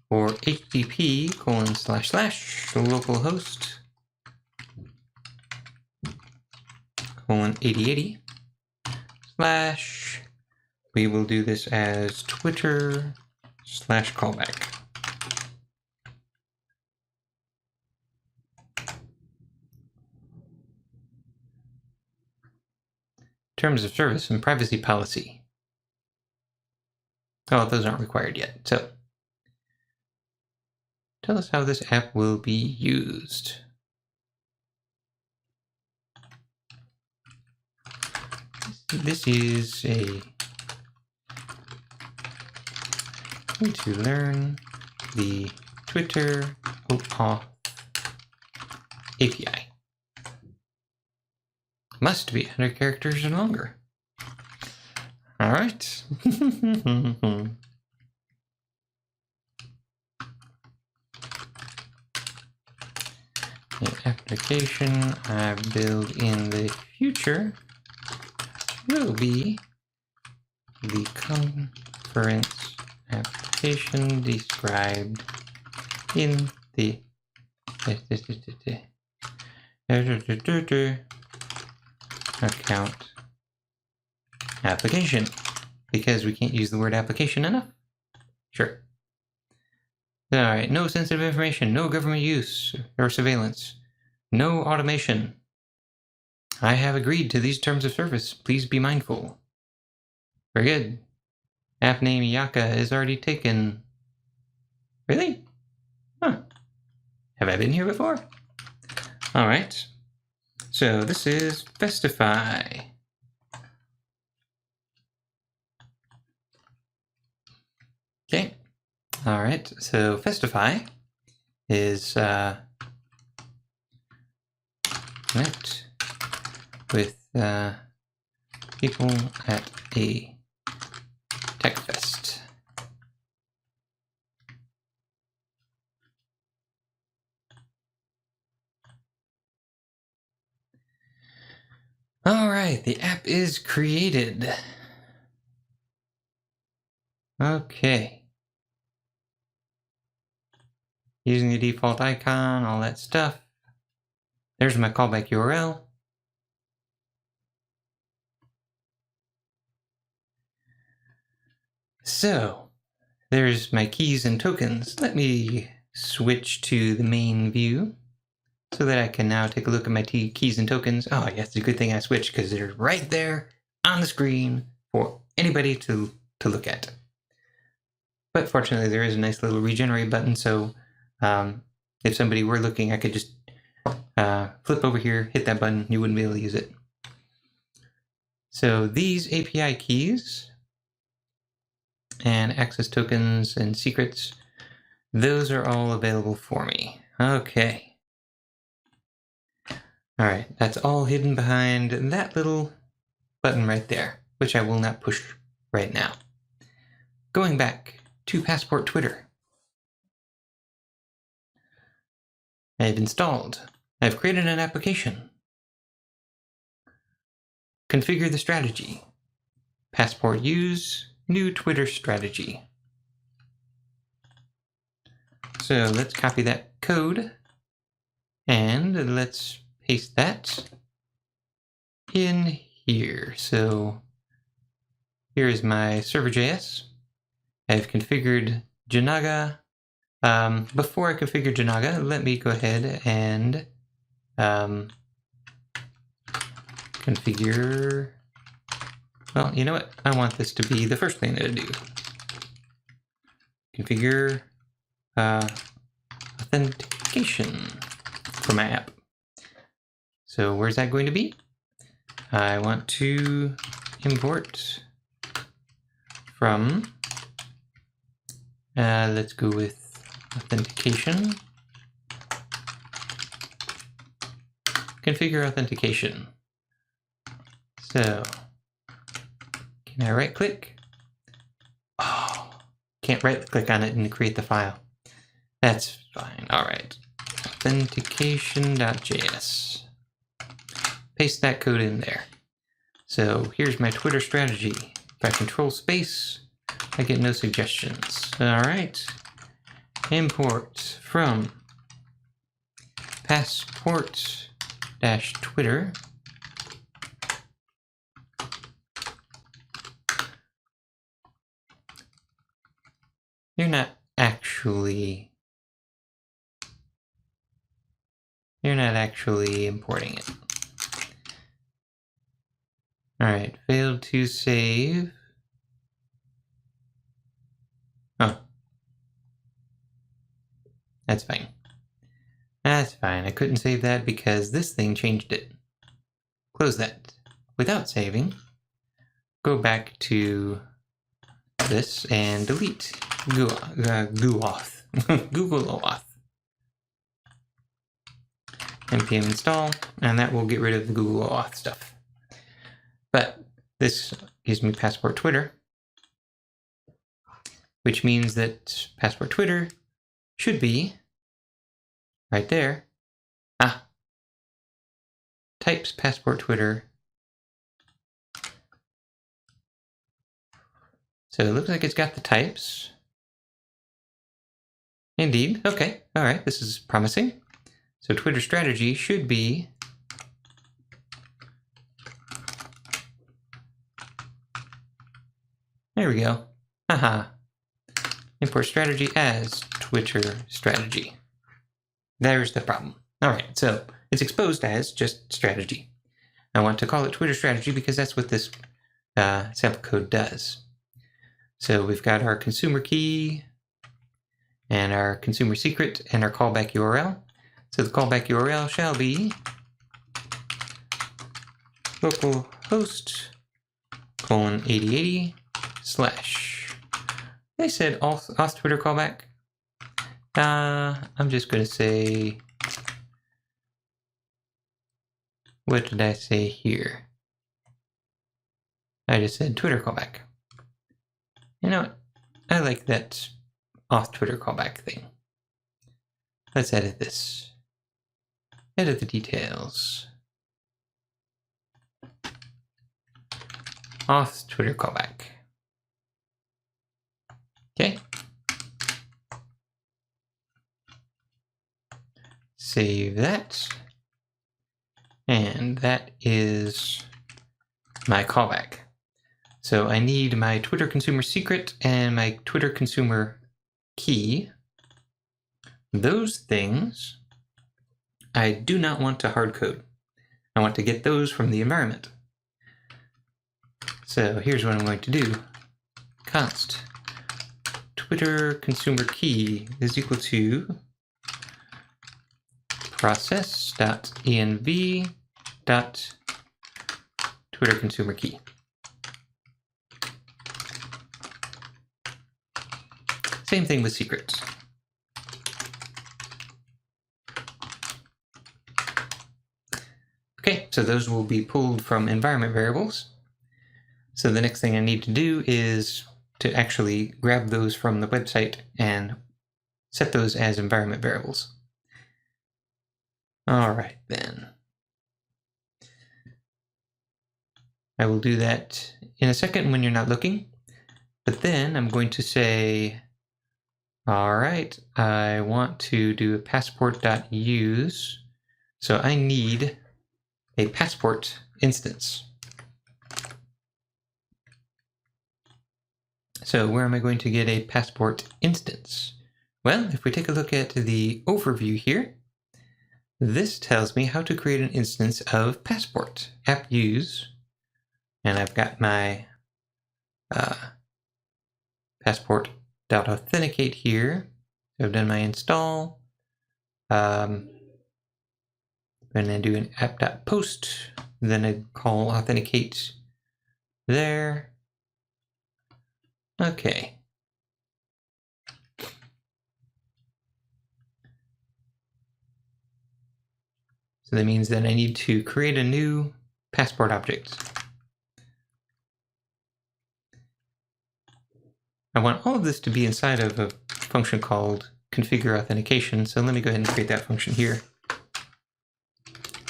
for http://localhost 8080 / we will do this as Twitter /callback. Terms of service and privacy policy. Oh, those aren't required yet. So tell us how this app will be used. This is a way to learn the Twitter OAuth API. Must be 100 characters or longer. All right. The application I build in the future will be the conference application described in the account application, because we can't use the word application enough. Sure. All right, no sensitive information, no government use or surveillance, no automation. I have agreed to these terms of service. Please be mindful. Very good. App name Yaka is already taken. Really? Huh. Have I been here before? All right. So this is Festify. Okay. All right, so Festify is connect with people at a tech fest. All right, the app is created. Okay. Using the default icon, all that stuff. There's my callback URL. So, there's my keys and tokens. Let me switch to the main view so that I can now take a look at my keys and tokens. Oh, yeah, it's a good thing I switched because they're right there on the screen for anybody to look at. But fortunately, there is a nice little regenerate button, so if somebody were looking, I could just flip over here, hit that button, you wouldn't be able to use it. So these API keys and access tokens and secrets, those are all available for me. Okay. All right, that's all hidden behind that little button right there, which I will not push right now. Going back to Passport Twitter. I've installed. I've created an application. Configure the strategy. Passport use, new Twitter strategy. So let's copy that code and let's paste that in here. So here is my server.js. I've configured Jinaga. Before I configure Jinaga, let me go ahead and configure. Well, you know what? I want this to be the first thing that I do. Configure authentication for my app. So where's that going to be? I want to import from, let's go with authentication. Configure authentication. So, can I right click? Oh, can't right click on it and create the file. That's fine. All right. Authentication.js. Paste that code in there. So here's my Twitter strategy. If I control space, I get no suggestions. All right. Import from passport-twitter. You're not actually importing it. All right, failed to save. Oh, that's fine. That's fine. I couldn't save that because this thing changed it. Close that. Without saving, go back to this and delete Google Auth. Google Auth. npm install, and that will get rid of the Google Auth stuff. But this gives me Passport Twitter, which means that Passport Twitter should be right there. Types Passport Twitter. So it looks like it's got the types. Indeed. Okay. All right. This is promising. So Twitter strategy should be there we go. Haha. Import strategy as Twitter strategy. There's the problem. All right. So it's exposed as just strategy. I want to call it Twitter strategy because that's what this sample code does. So we've got our consumer key and our consumer secret and our callback URL. So the callback URL shall be localhost:8080/ They said auth Twitter callback. I'm just going to say, what did I say here? I just said Twitter callback. You know what? I like that auth Twitter callback thing. Let's edit this. Edit the details. Auth Twitter callback. Okay. Save that. And that is my callback. So I need my Twitter consumer secret and my Twitter consumer key. Those things I do not want to hard code. I want to get those from the environment. So here's what I'm going to do. Const Twitter consumer key is equal to process.env.Twitter consumer key. Same thing with secrets. Okay, so those will be pulled from environment variables. So the next thing I need to do is to actually grab those from the website and set those as environment variables. All right, then. I will do that in a second when you're not looking. But then I'm going to say, all right, I want to do a passport.use. So I need a passport instance. So where am I going to get a passport instance? Well, if we take a look at the overview here, this tells me how to create an instance of passport, app use, and I've got my passport.authenticate here. So I've done my install. I'm going to do an app.post, then I call authenticate there. Okay. So that means that I need to create a new passport object. I want all of this to be inside of a function called configure authentication. So let me go ahead and create that function here.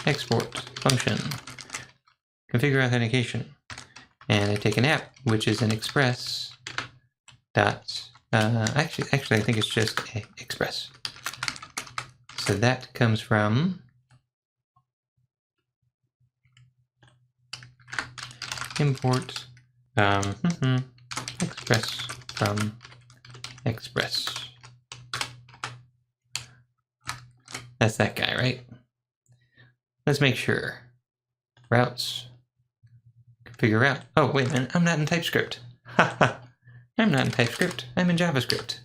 Export function configure authentication. And I take an app, which is an express dot, actually I think it's just express. So that comes from import express from express. That's that guy, right? Let's make sure. Routes. Configure route. Oh, wait a minute. I'm not in TypeScript. Haha. I'm not in TypeScript. I'm in JavaScript.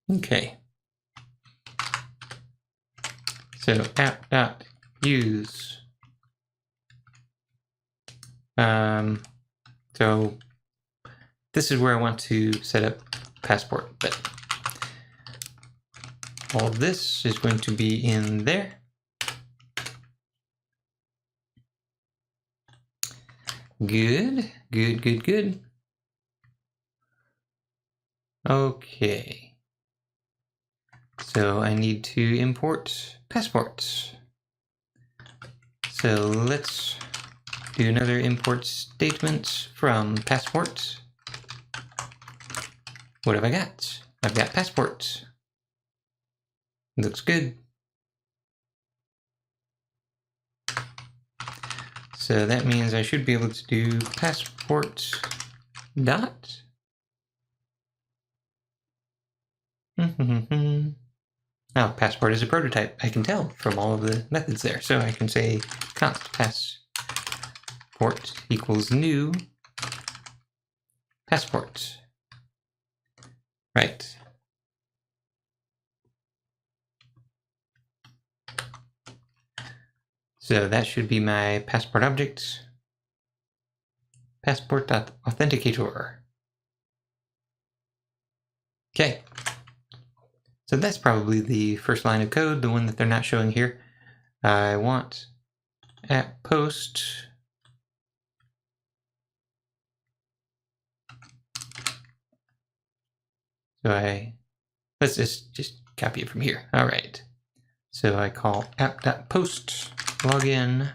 Okay. So app.use. So this is where I want to set up passport, but all of this is going to be in there. Good, good, good, good. Okay. So I need to import passports. So let's do another import statement from passport. What have I got? I've got passport. Looks good. So that means I should be able to do passport dot. Now, passport is a prototype. I can tell from all of the methods there. So I can say const passport equals new passport. Right. So that should be my passport object. passport.authenticator. Okay. So that's probably the first line of code, the one that they're not showing here. I want app post let's just copy it from here. All right. So I call app.post login.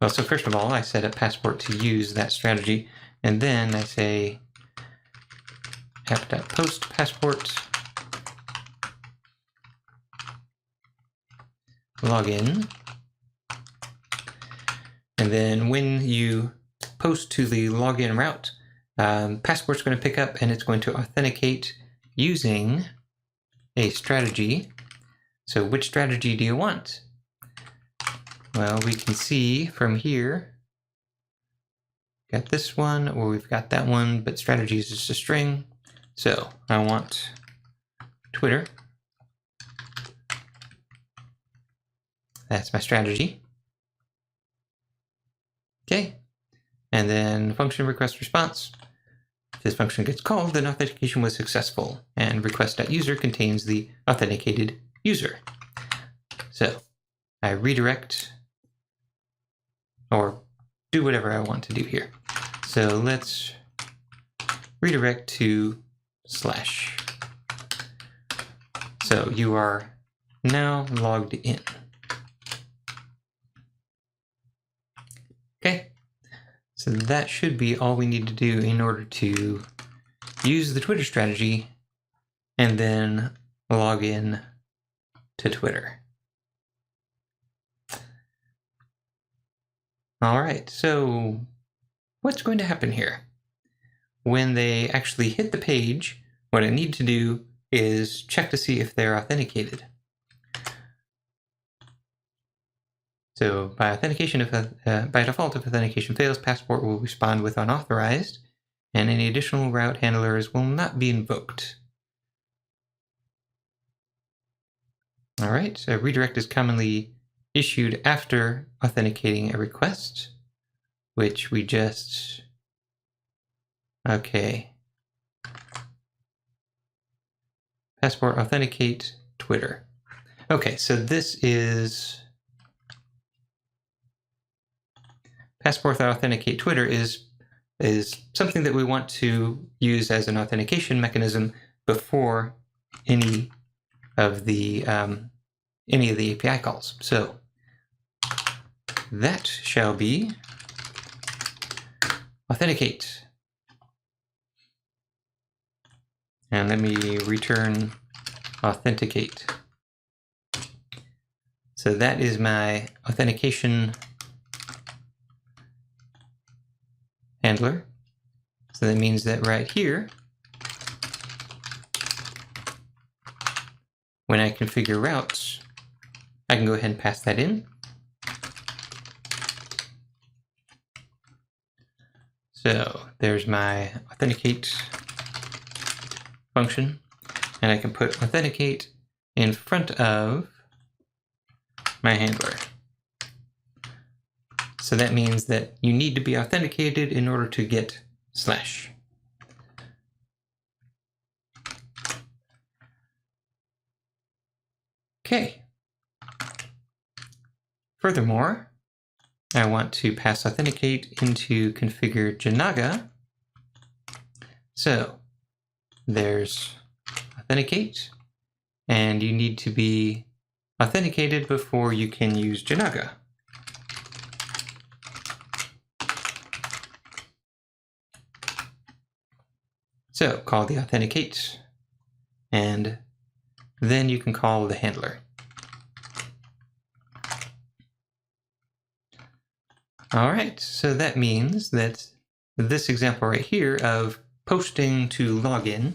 Well, so first of all, I set up Passport to use that strategy, and then I say app.post passport login. And then when you post to the login route, Passport's going to pick up and it's going to authenticate using a strategy. So which strategy do you want? Well, we can see from here, got this one, or we've got that one, but strategy is just a string. So I want Twitter. That's my strategy. Okay. And then function request response. If this function gets called, then authentication was successful, and request.user contains the authenticated user. So I redirect or do whatever I want to do here. So let's redirect to /. So you are now logged in. Okay, so that should be all we need to do in order to use the Twitter strategy and then log in to Twitter. All right, so what's going to happen here? When they actually hit the page, what I need to do is check to see if they're authenticated. So by authentication, by default, if authentication fails, Passport will respond with unauthorized, and any additional route handlers will not be invoked. All right, so redirect is commonly issued after authenticating a request, which we just, okay. Passport authenticate Twitter. Okay, so this is Passport authenticate Twitter is something that we want to use as an authentication mechanism before any of the API calls. So that shall be authenticate. And let me return authenticate. So that is my authentication handler. So that means that right here, when I configure routes, I can go ahead and pass that in. So there's my authenticate function, and I can put authenticate in front of my handler. So that means that you need to be authenticated in order to get /. Okay. Furthermore, I want to pass authenticate into configure Jinaga. So there's authenticate, and you need to be authenticated before you can use Jinaga. So call the authenticate, and then you can call the handler. All right, so that means that this example right here of posting to login,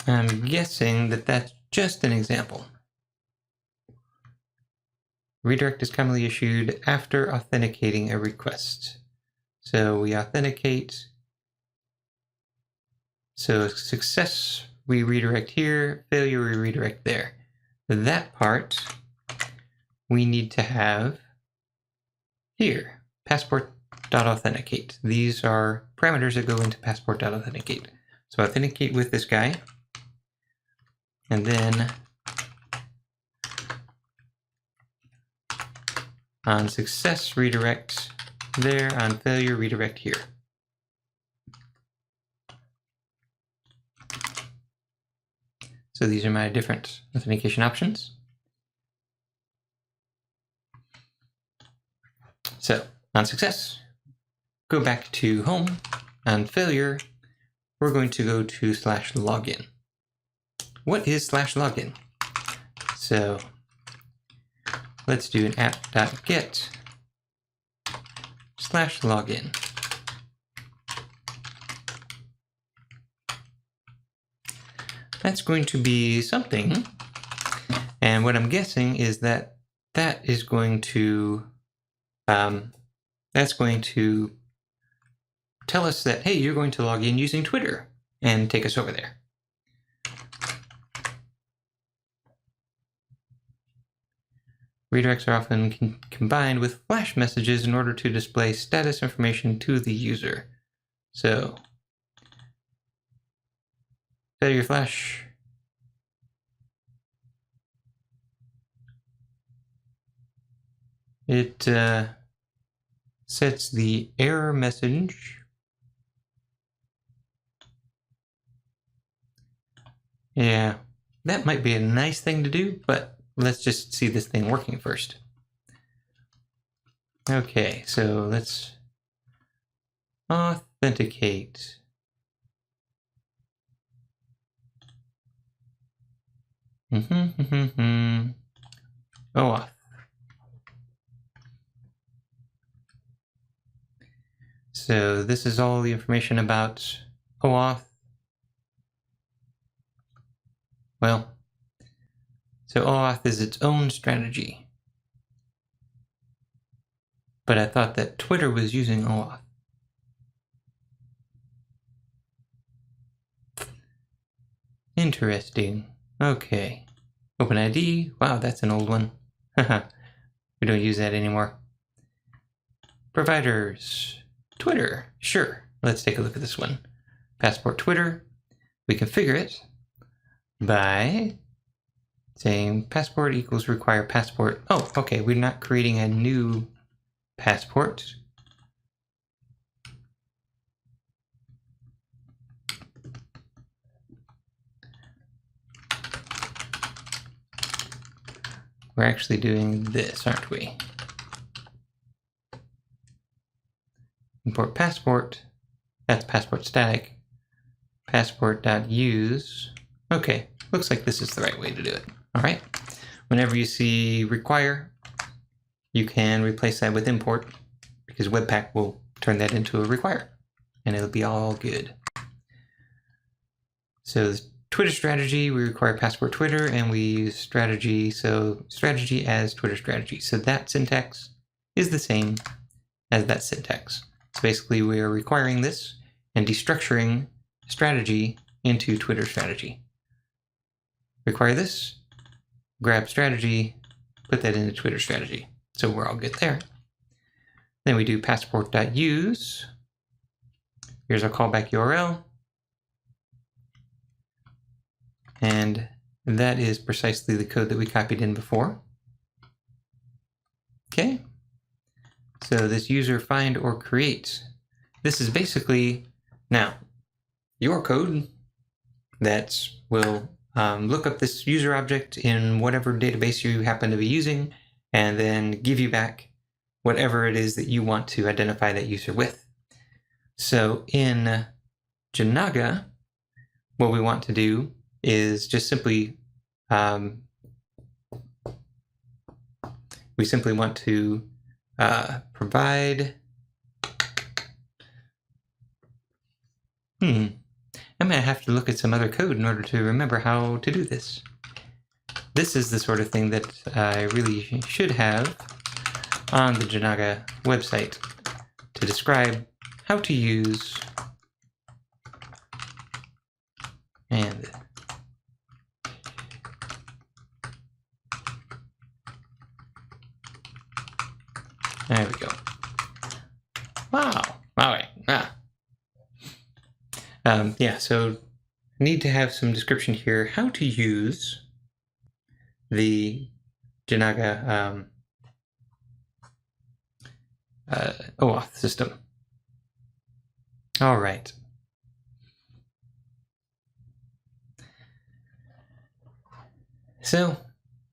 I'm guessing that that's just an example. Redirect is commonly issued after authenticating a request. So we authenticate. So success, we redirect here. Failure, we redirect there. that part we need to have here, passport.authenticate. These are parameters that go into passport.authenticate. So authenticate with this guy, and then on success, redirect there, on failure, redirect here. So these are my different authentication options. So on success, go back to home. On failure, we're going to go to /login. What is /login? So let's do an app.get /login. That's going to be something, and what I'm guessing is that that is going to that's going to tell us that, hey, you're going to log in using Twitter, and take us over there. Redirects are often combined with flash messages in order to display status information to the user. So failure flash. It sets the error message. Yeah, that might be a nice thing to do, but let's just see this thing working first. Okay, so let's authenticate. OAuth. So this is all the information about OAuth. Well, so OAuth is its own strategy. But I thought that Twitter was using OAuth. Interesting. Okay. OpenID. Wow, that's an old one. We don't use that anymore. Providers. Twitter. Sure. Let's take a look at this one. Passport Twitter. We configure it by saying passport equals require passport. Oh, okay. We're not creating a new passport. We're actually doing this, aren't we? Import passport. That's passport static. Passport.use. Okay, looks like this is the right way to do it. All right. Whenever you see require, you can replace that with import, because Webpack will turn that into a require, and it'll be all good. So Twitter strategy, we require passport Twitter, and we use strategy, so strategy as Twitter strategy. So that syntax is the same as that syntax. So basically we are requiring this and destructuring strategy into Twitter strategy. Require this, grab strategy, put that into Twitter strategy. So we're all good there. Then we do passport.use. Here's our callback URL. And that is precisely the code that we copied in before. Okay. So this user find or create. This is basically now your code that will look up this user object in whatever database you happen to be using, and then give you back whatever it is that you want to identify that user with. So in Jinaga, what we want to do is just simply, we simply want to provide, I'm going to have to look at some other code in order to remember how to do this. This is the sort of thing that I really should have on the Jinaga website to describe how to use and There we go. Wow. All right. Yeah, so I need to have some description here how to use the Jinaga OAuth system. All right. So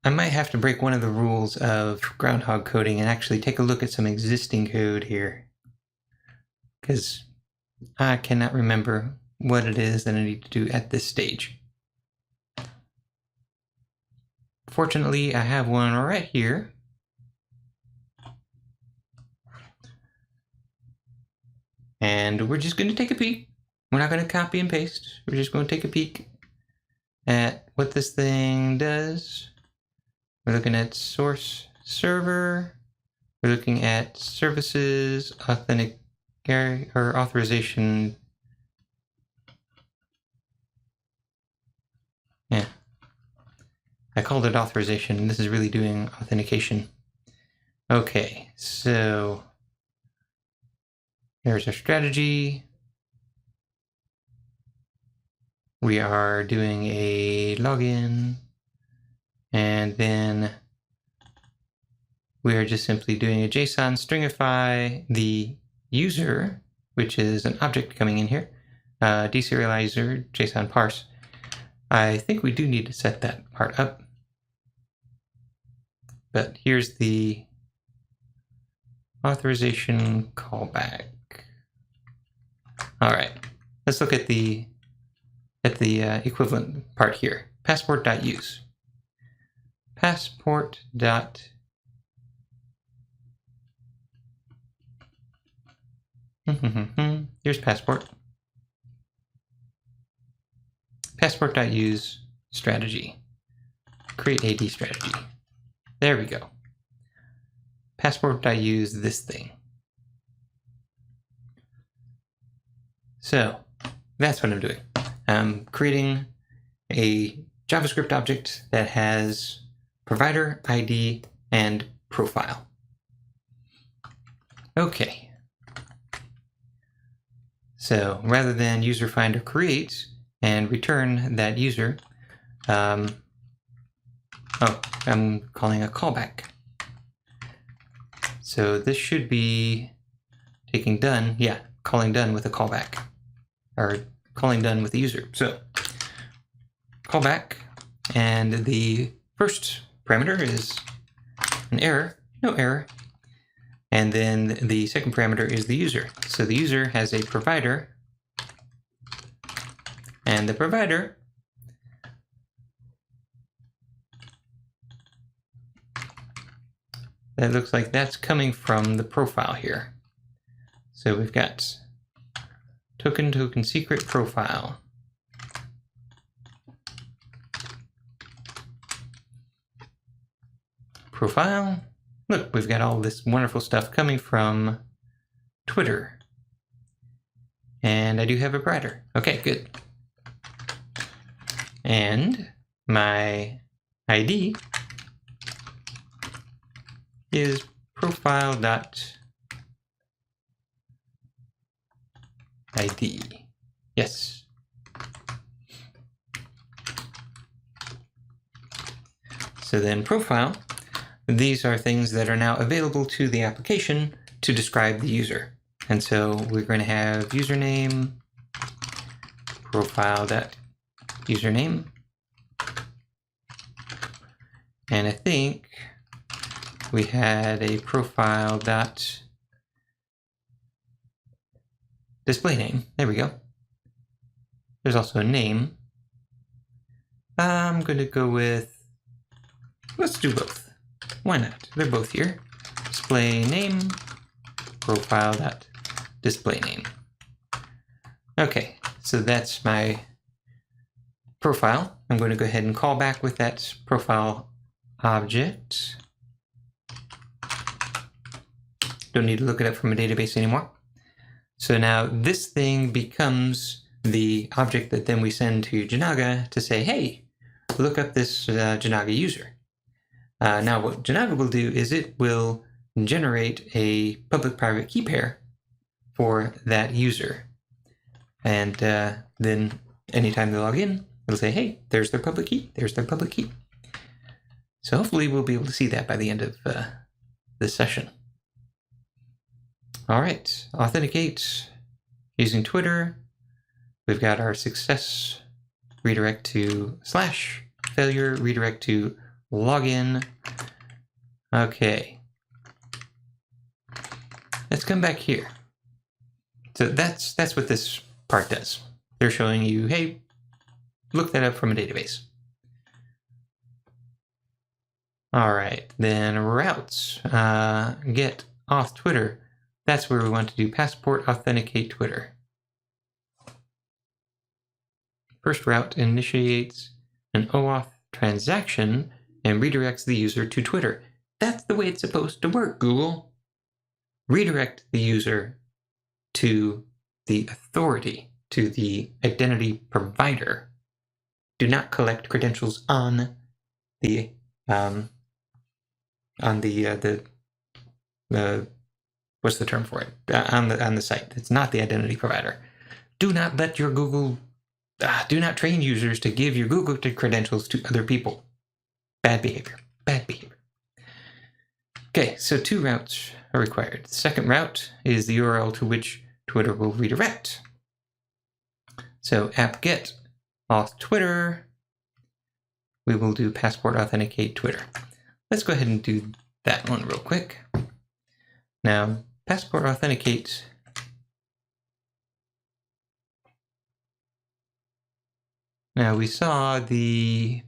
I might have to break one of the rules of Groundhog coding and actually take a look at some existing code here, because I cannot remember what it is that I need to do at this stage. Fortunately, I have one right here. And we're just going to take a peek. We're not going to copy and paste. We're just going to take a peek at what this thing does. We're looking at source server. We're looking at services, authorization. Yeah. I called it authorization. This is really doing authentication. Okay, so there's our strategy. We are doing a login, and then we are just simply doing a JSON stringify the user, which is an object coming in here, deserializer, JSON parse. I think we do need to set that part up. But here's the authorization callback. All right, let's look at the equivalent part here. Passport.use. Passport. Here's passport. Passport.use strategy. Create AD strategy. There we go. Passport.use this thing. So that's what I'm doing. I'm creating a JavaScript object that has provider, ID, and profile. Okay. So rather than user find or create and return that user, I'm calling a callback. So this should be taking done, yeah, calling done with a callback, or calling done with the user. So callback, and the first parameter is an error, no error, and then the second parameter is the user. So the user has a provider, and the provider that looks like that's coming from the profile here. So we've got token secret profile. Profile. Look, we've got all this wonderful stuff coming from Twitter. And I do have a provider. Okay, good. And my ID is profile.id. Yes. So then profile, these are things that are now available to the application to describe the user. And so we're going to have username, profile.username. And I think we had a profile.display name. There we go. There's also a name. I'm going to go with, let's do both. Why not? They're both here. Display name, profile.display name. Okay, so that's my profile. I'm going to go ahead and call back with that profile object. Don't need to look it up from a database anymore. So now this thing becomes the object that then we send to Jinaga to say, hey, look up this Jinaga user. Now what Jinaga will do is it will generate a public-private key pair for that user. And then anytime they log in, it'll say, hey, there's their public key, there's their public key. So hopefully we'll be able to see that by the end of this session. All right, authenticate using Twitter. We've got our success redirect to / failure redirect to login. Okay. Let's come back here. So that's what this part does. They're showing you, hey, look that up from a database. All right, then routes. Get auth Twitter. That's where we want to do passport authenticate Twitter. First route initiates an OAuth transaction and redirects the user to Twitter. That's the way it's supposed to work, Google. Redirect the user to the authority, to the identity provider. Do not collect credentials on the what's the term for it? On the site. It's not the identity provider. Do not let your Google. Do not train users to give your Google credentials to other people. Bad behavior. Bad behavior. Okay, so 2 routes are required. The second route is the URL to which Twitter will redirect. So apt-get auth Twitter. We will do passport authenticate Twitter. Let's go ahead and do that one real quick. Now, passport authenticate. Now we saw the,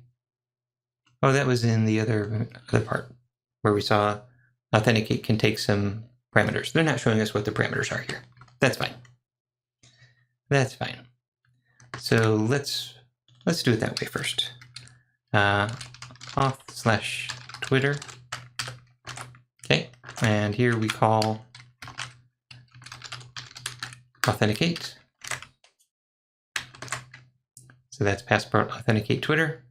oh, that was in the other part where we saw authenticate can take some parameters. They're not showing us what the parameters are here. That's fine. That's fine. So let's do it that way first. Auth / Twitter. Okay, and here we call authenticate. So that's passport authenticate Twitter.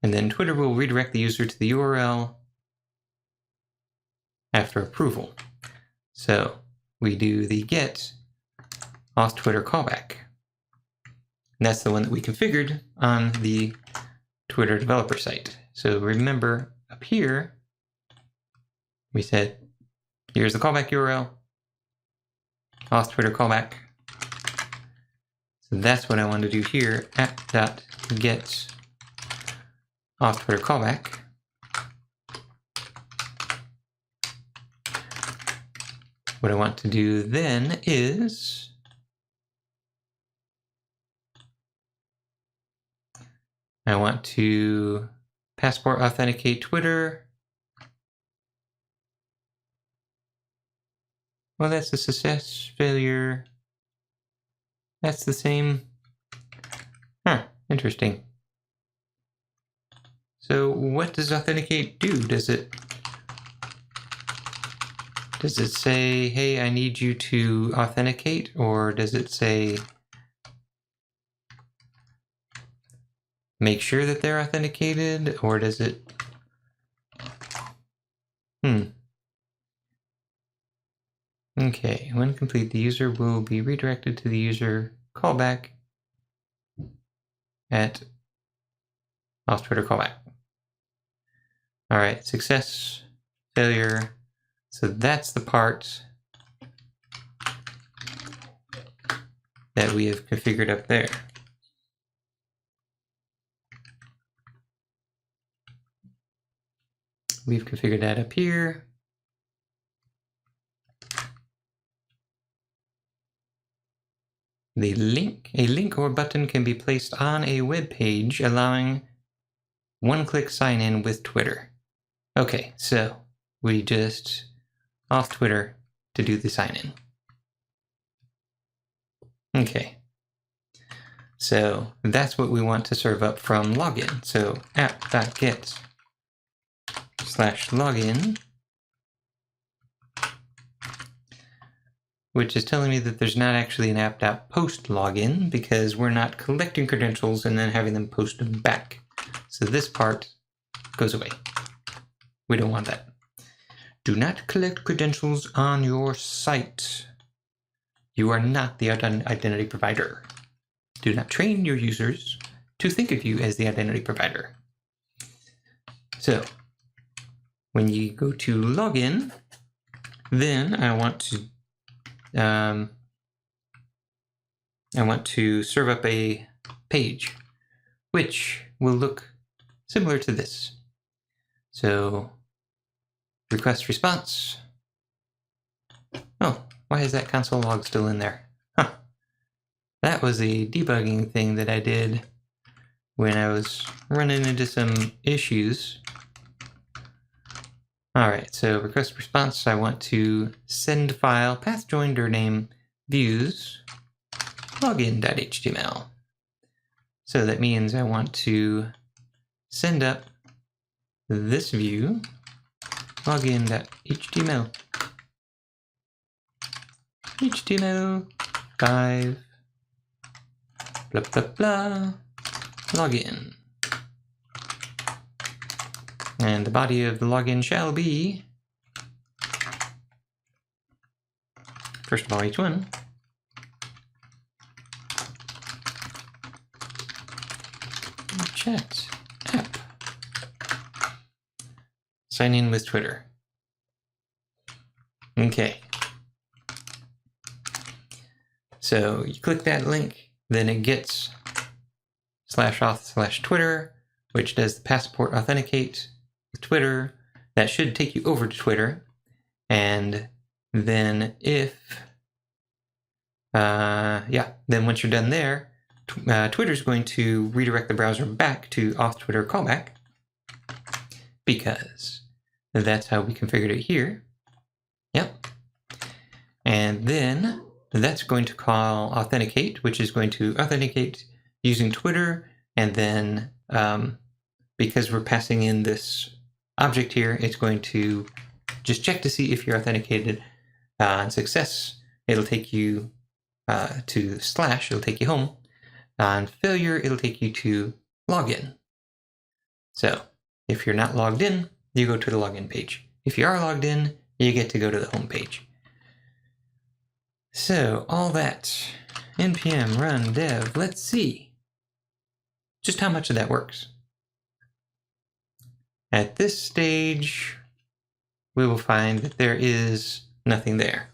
And then Twitter will redirect the user to the URL after approval. So we do the get auth Twitter callback. And that's the one that we configured on the Twitter developer site. So remember up here, we said, here's the callback URL, auth Twitter callback. So that's what I want to do here, app.get auth Twitter callback. What I want to do then is I want to passport authenticate Twitter. Well, that's a success failure. That's the same. Huh, interesting. So what does authenticate do? Does it say, hey, I need you to authenticate, or does it say make sure that they're authenticated, or does it Okay, when complete, the user will be redirected to the user callback at auth Twitter callback. All right, success, failure. So that's the part that we have configured up there. We've configured that up here. A link or button can be placed on a web page, allowing one-click sign-in with Twitter. Okay, so we just auth Twitter to do the sign-in. Okay, so that's what we want to serve up from login. So app.get /login, which is telling me that there's not actually an app.post login because we're not collecting credentials and then having them post them back. So this part goes away. We don't want that. Do not collect credentials on your site. You are not the identity provider. Do not train your users to think of you as the identity provider. So when you go to login, then I want to serve up a page, which will look similar to this. So request response. Oh, why is that console log still in there? Huh. That was a debugging thing that I did when I was running into some issues. All right, so request response, I want to send file, path join dir name, views, login.html. So that means I want to send up this view, login.html. HTML5, blah, blah, blah, login. And the body of the login shall be, first of all, h1. Chat app. Sign in with Twitter. Okay. So you click that link, then it gets /auth/Twitter, which does the passport authenticate with Twitter. That should take you over to Twitter. And then then once you're done there, Twitter's going to redirect the browser back to auth Twitter callback, because that's how we configured it here. Yep. And then that's going to call authenticate, which is going to authenticate using Twitter. And then because we're passing in this object here, it's going to just check to see if you're authenticated. On success, it'll take you to /, it'll take you home. On failure, it'll take you to login. So if you're not logged in, you go to the login page. If you are logged in, you get to go to the home page. So all that, npm run dev, let's see just how much of that works. At this stage, we will find that there is nothing there.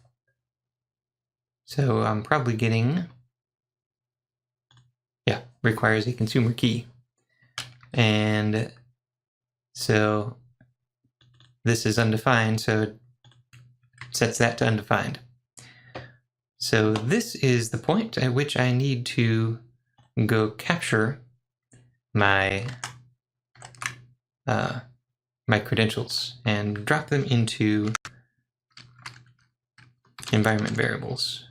So I'm probably getting, requires a consumer key. And so this is undefined, so it sets that to undefined. So this is the point at which I need to go capture my my credentials and drop them into environment variables.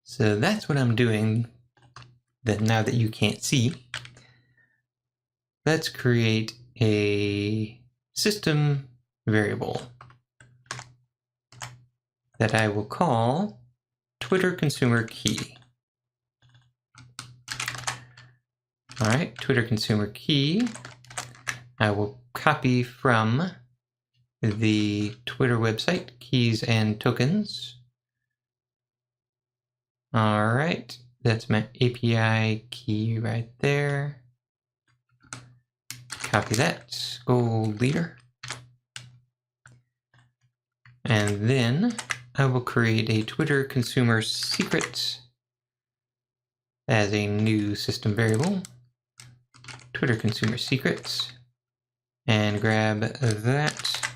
So that's what I'm doing. That now that you can't see, let's create a system variable that I will call Twitter consumer key. All right, Twitter consumer key. I will copy from the Twitter website, keys and tokens. All right, that's my API key right there. Copy that, gold leader. And then I will create a Twitter consumer secret as a new system variable. Twitter consumer secrets, and grab that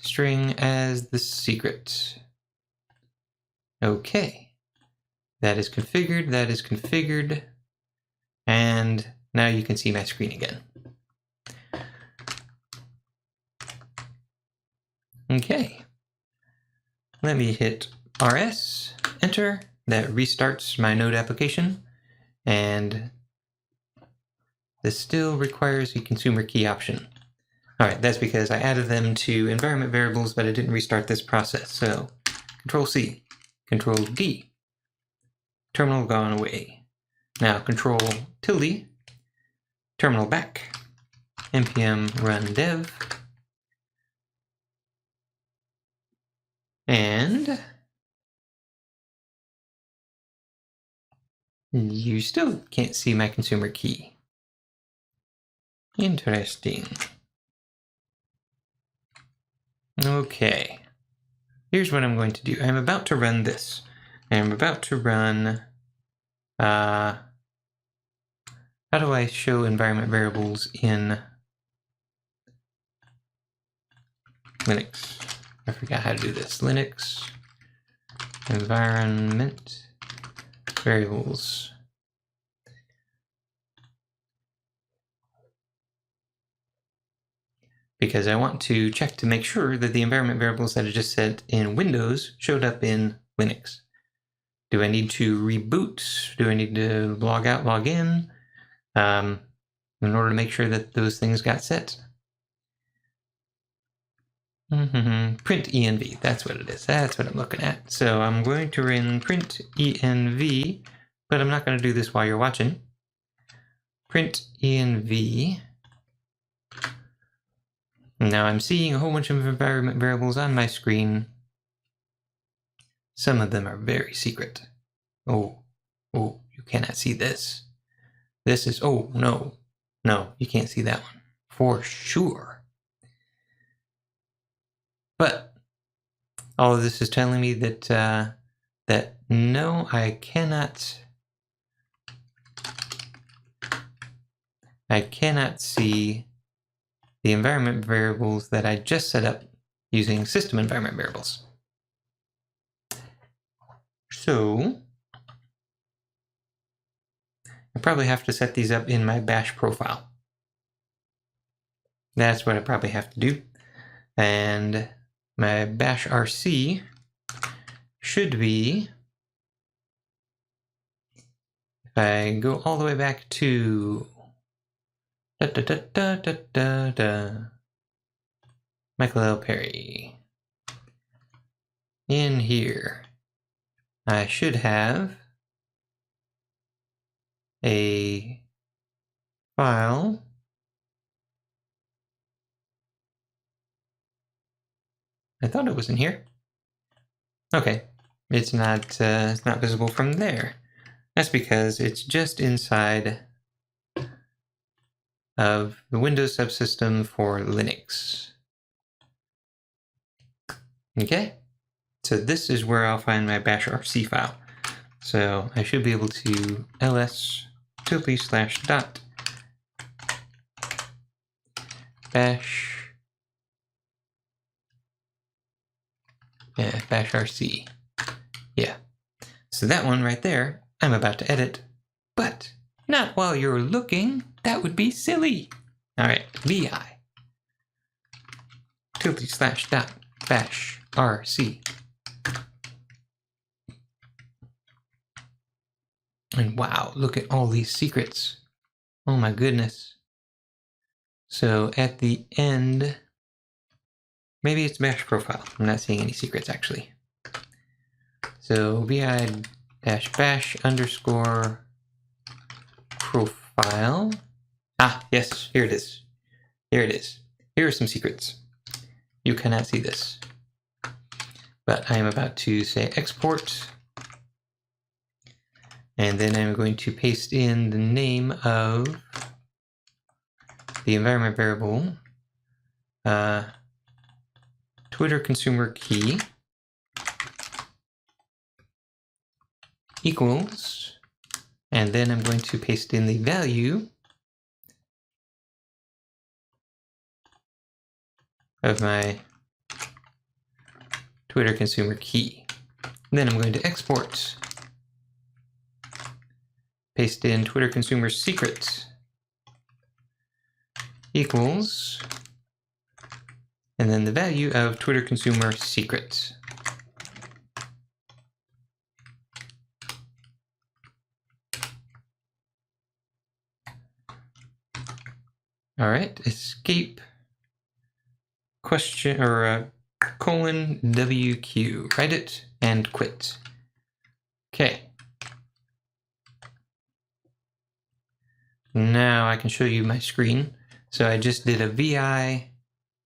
string as the secret. Okay, that is configured, and now you can see my screen again. Okay, let me hit RS, enter. That restarts my node application, and this still requires a consumer key option. All right, that's because I added them to environment variables, but I didn't restart this process. So Control-C, Control-D, terminal gone away. Now Control-tilde terminal back, npm run dev, and you still can't see my consumer key. Interesting. Okay. Here's what I'm going to do. I'm about to run this. I'm about to run, how do I show environment variables in Linux? I forgot how to do this. Linux environment variables. Because I want to check to make sure that the environment variables that I just set in Windows showed up in Linux. Do I need to reboot? Do I need to log out, log in order to make sure that those things got set? Print env, that's what it is. That's what I'm looking at. So I'm going to run print env, but I'm not going to do this while you're watching. Print env. Now I'm seeing a whole bunch of environment variables on my screen. Some of them are very secret. Oh, you cannot see this. This is, oh, no, you can't see that one for sure. But all of this is telling me that that no, I cannot see the environment variables that I just set up using system environment variables. So I probably have to set these up in my bash profile. That's what I probably have to do. And my bash RC should be, if I go all the way back to Michael L. Perry. In here, I should have a file I thought it was in here. Okay, it's not visible from there. That's because it's just inside of the Windows subsystem for Linux. Okay, so this is where I'll find my bash RC file. So I should be able to ls:/dot bash, bash RC. Yeah, so that one right there, I'm about to edit, but not while you're looking. That would be silly. All right, vi /dot bash RC. And wow, look at all these secrets. Oh my goodness. So at the end, maybe it's bash profile. I'm not seeing any secrets actually. So vi-bash _ profile. Ah, yes, here it is. Here it is. Here are some secrets. You cannot see this. But I am about to say export. And then I'm going to paste in the name of the environment variable, Twitter consumer key equals, and then I'm going to paste in the value of my Twitter consumer key. And then I'm going to export. Paste in Twitter consumer secret equals, and then the value of Twitter consumer secret. All right, escape question or colon WQ, write it and quit. Okay. now I can show you my screen. So I just did a VI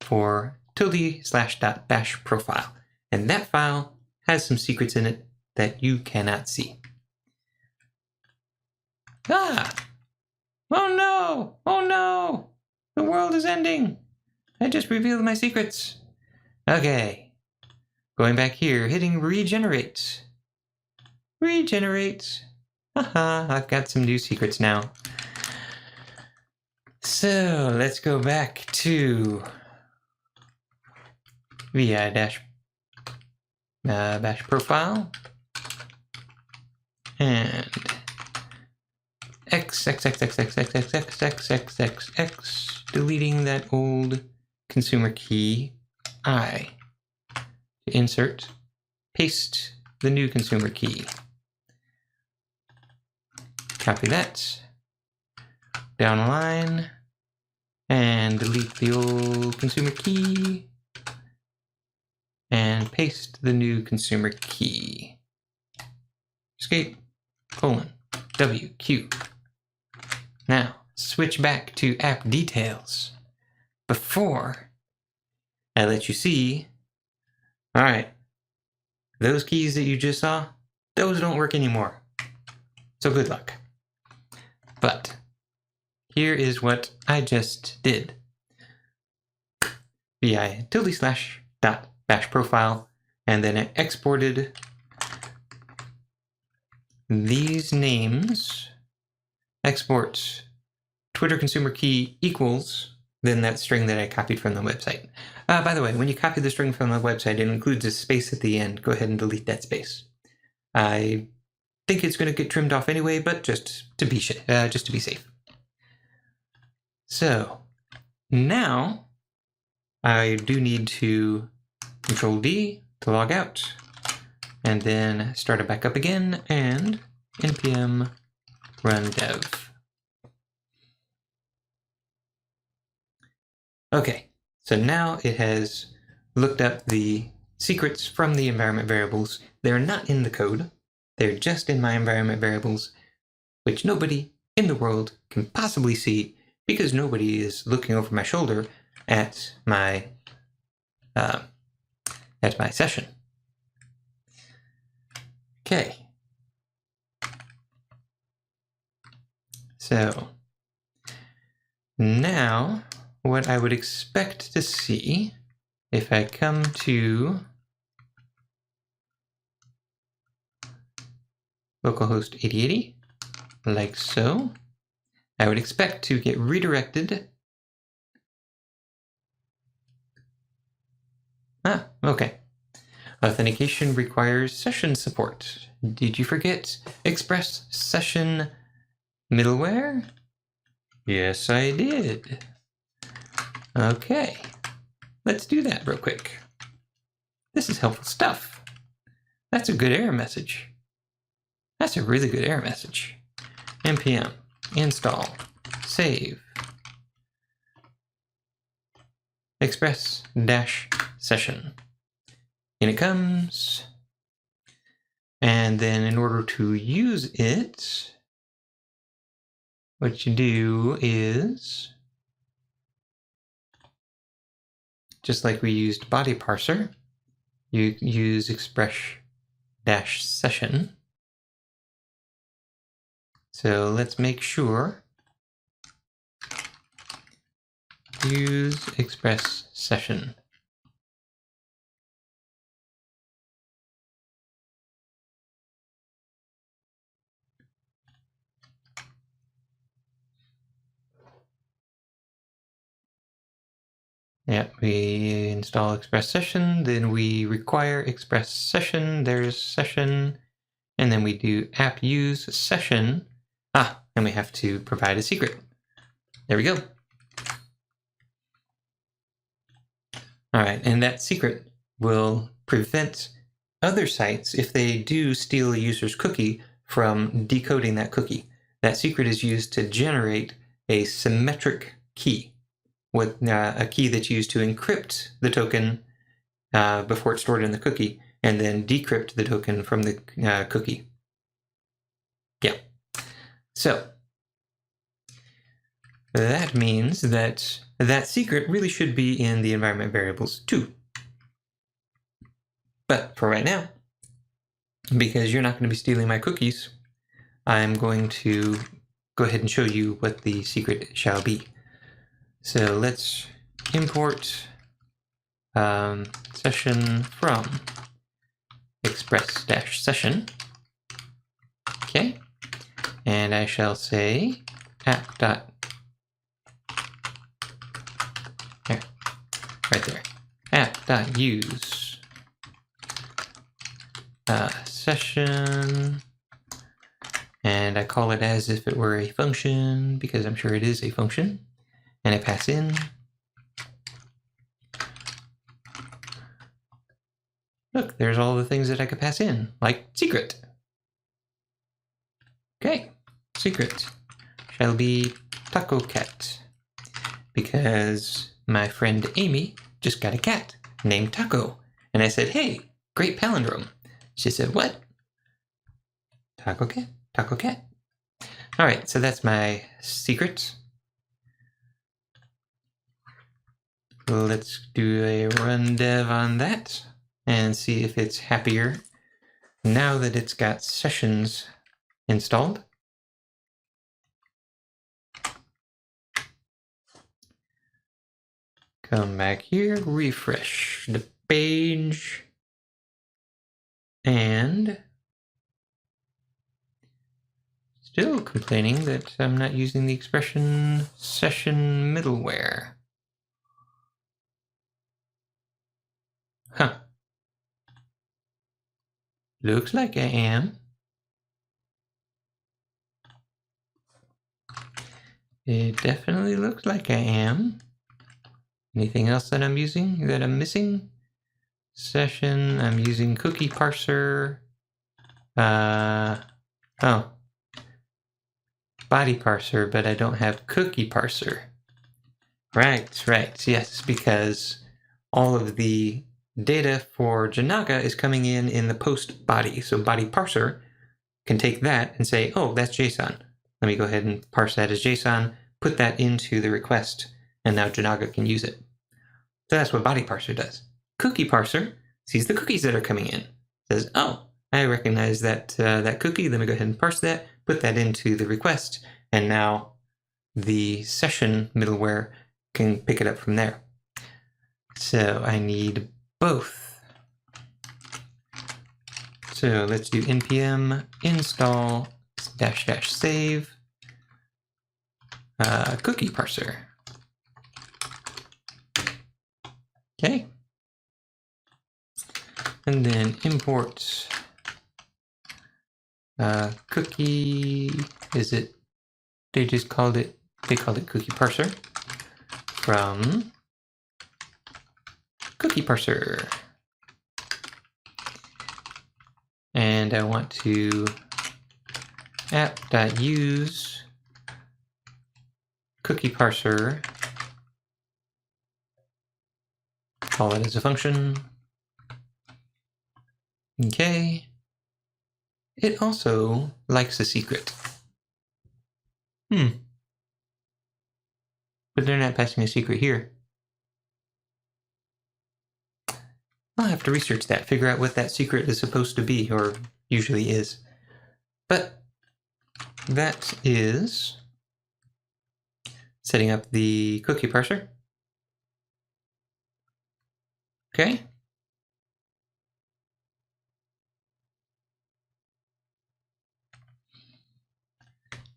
for tilde/.bash profile. And that file has some secrets in it that you cannot see. Ah! Oh no! Oh no! The world is ending! I just revealed my secrets. Okay. Going back here, hitting regenerate. Regenerate. Haha, I've got some new secrets now. So let's go back to vi-bash profile and x, deleting that old consumer key I. To insert, paste the new consumer key. Copy that down the line and delete the old consumer key and paste the new consumer key. Escape, WQ. Now, switch back to app details. Before I let you see, all right, those keys that you just saw, those don't work anymore. So good luck. But here is what I just did. vi-tilde/.bash profile, and then I exported these names. Export Twitter consumer key equals then that string that I copied from the website. By the way, when you copy the string from the website, it includes a space at the end. Go ahead and delete that space. I think it's going to get trimmed off anyway, but just to be safe. So now I do need to Control-D to log out, and then start it back up again, and npm run dev. Okay, so now it has looked up the secrets from the environment variables. They're not in the code. They're just in my environment variables, which nobody in the world can possibly see because nobody is looking over my shoulder at my session. Okay. So now what I would expect to see if I come to localhost 8080, like so, I would expect to get redirected. Okay. Authentication requires session support. Did you forget Express Session middleware? Yes, I did. Okay. Let's do that real quick. This is helpful stuff. That's a good error message. That's a really good error message. npm install save express-session. In it comes. And then in order to use it, what you do is, just like we used body parser, you use express-session. So let's make sure use express session. Yeah, we install express session, then we require express session, there's session, and then we do app use session. And we have to provide a secret. There we go. All right, and that secret will prevent other sites, if they do steal a user's cookie, from decoding that cookie. That secret is used to generate a symmetric key, with a key that's used to encrypt the token before it's stored in the cookie, and then decrypt the token from the cookie. Yeah. So that means that that secret really should be in the environment variables too. But for right now, because you're not going to be stealing my cookies, I'm going to go ahead and show you what the secret shall be. So let's import session from express-session. Okay, and I shall say app.use session, and I call it as if it were a function because I'm sure it is a function, and I pass in look, there's all the things that I could pass in, like secret. Okay, secret shall be taco cat because my friend Amy just got a cat named Taco, and I said, hey, great palindrome. She said, what? Taco cat? Taco cat. All right, so that's my secret. Let's do a run dev on that and see if it's happier now that it's got sessions installed. Come back here, refresh the page, and still complaining that I'm not using the expression session middleware. Huh. Looks like I am. It definitely looks like I am. Anything else that I'm using that I'm missing? Session, I'm using cookie parser. Oh. Body parser, but I don't have cookie parser. Right, yes, because all of the data for Jinaga is coming in the post body. So body parser can take that and say, oh, that's JSON. Let me go ahead and parse that as JSON, put that into the request, and now Jinaga can use it. So that's what body parser does. Cookie parser sees the cookies that are coming in, says, oh, I recognize that that cookie. Let me go ahead and parse that, put that into the request, and now the session middleware can pick it up from there. So I need both. So let's do npm install -- save cookie parser. Okay. And then import cookie, they called it cookie parser from cookie parser. And I want to app.use cookie parser, call it as a function. Okay. It also likes a secret. But they're not passing a secret here. I'll have to research that, figure out what that secret is supposed to be, or usually is. But that is setting up the cookie parser. Okay.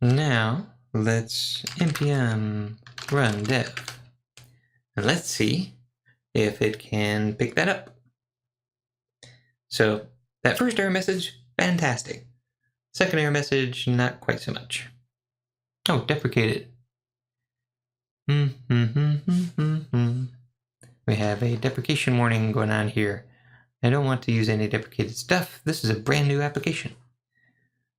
Now let's npm run dev. And let's see if it can pick that up. So that first error message, fantastic. Second error message, not quite so much. Oh, deprecated. We have a deprecation warning going on here. I don't want to use any deprecated stuff. This is a brand new application.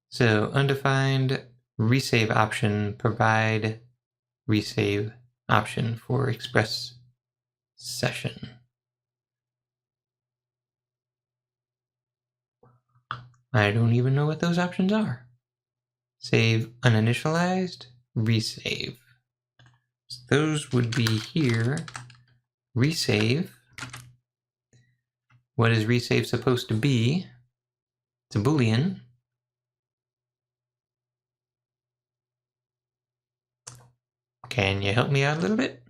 So undefined resave option, provide resave option for express session. I don't even know what those options are. Save uninitialized, resave. So those would be here. Resave. What is resave supposed to be? It's a Boolean. Can you help me out a little bit?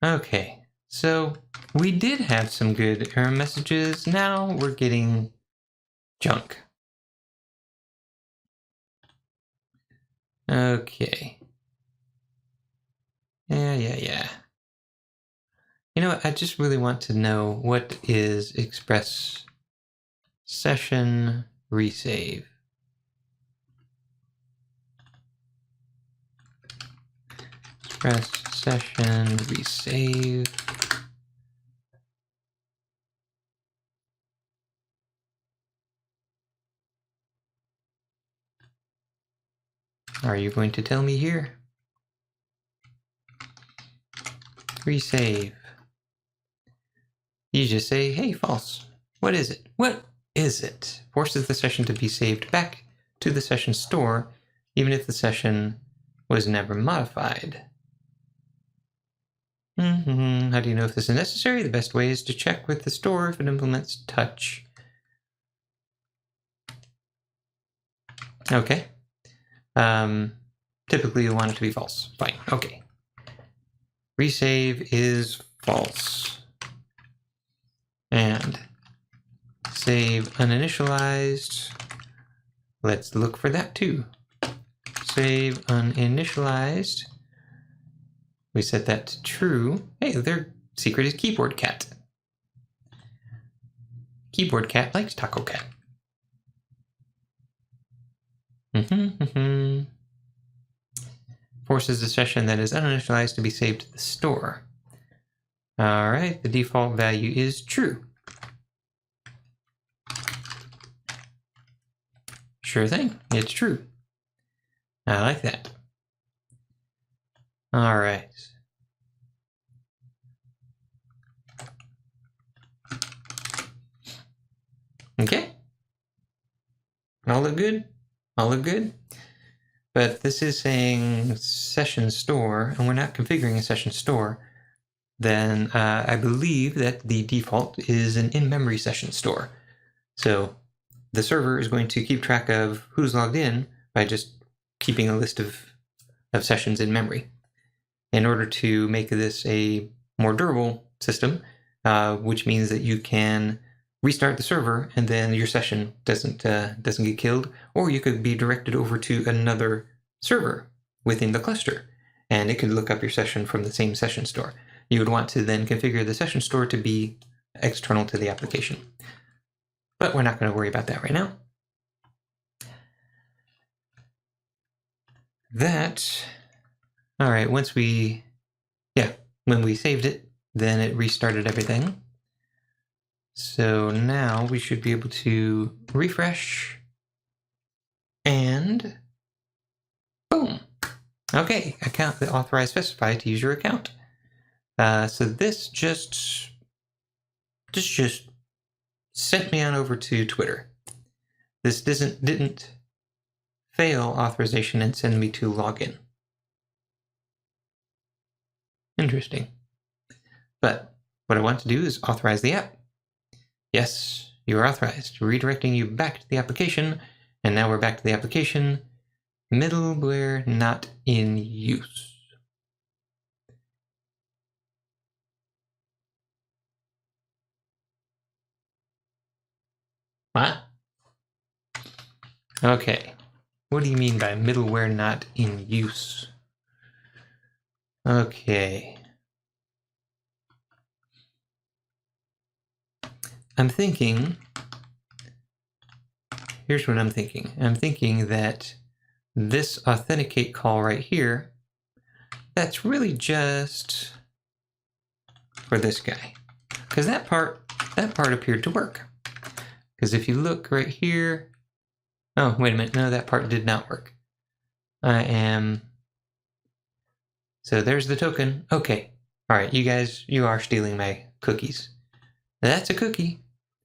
Okay, so we did have some good error messages. Now we're getting junk. Okay. Yeah. You know what? I just really want to know what is express session resave. Express session resave. Are you going to tell me here? Resave. You just say, hey, false. What is it? What is it? Forces the session to be saved back to the session store, even if the session was never modified. How do you know if this is necessary? The best way is to check with the store if it implements touch. Okay. Typically you want it to be false. Fine. Okay. Resave is false. And save uninitialized. Let's look for that too. Save uninitialized. We set that to true. Hey, their secret is keyboard cat. Keyboard cat likes taco cat. Forces the session that is uninitialized to be saved to the store. All right, the default value is true. Sure thing, it's true. I like that. All right. Okay. All look good? All look good? But this is saying session store, and we're not configuring a session store. Then I believe that the default is an in-memory session store. So the server is going to keep track of who's logged in by just keeping a list of sessions in memory. In order to make this a more durable system, which means that you can restart the server and then your session doesn't get killed, or you could be directed over to another server within the cluster, and it could look up your session from the same session store. You would want to then configure the session store to be external to the application. But we're not going to worry about that right now. All right, when we saved it, then it restarted everything. So now we should be able to refresh and boom. Okay, account the authorized specified to use your account. So this just sent me on over to Twitter. This didn't fail authorization and send me to login. Interesting. But what I want to do is authorize the app. Yes, you are authorized, redirecting you back to the application, and now we're back to the application. Middleware not in use. What? Okay. What do you mean by middleware not in use? Okay. I'm thinking, here's what I'm thinking. I'm thinking that this authenticate call right here, that's really just for this guy. Because that part appeared to work. Because if you look right here, oh, wait a minute, no, that part did not work. So there's the token. Okay, all right, you guys, you are stealing my cookies. That's a cookie.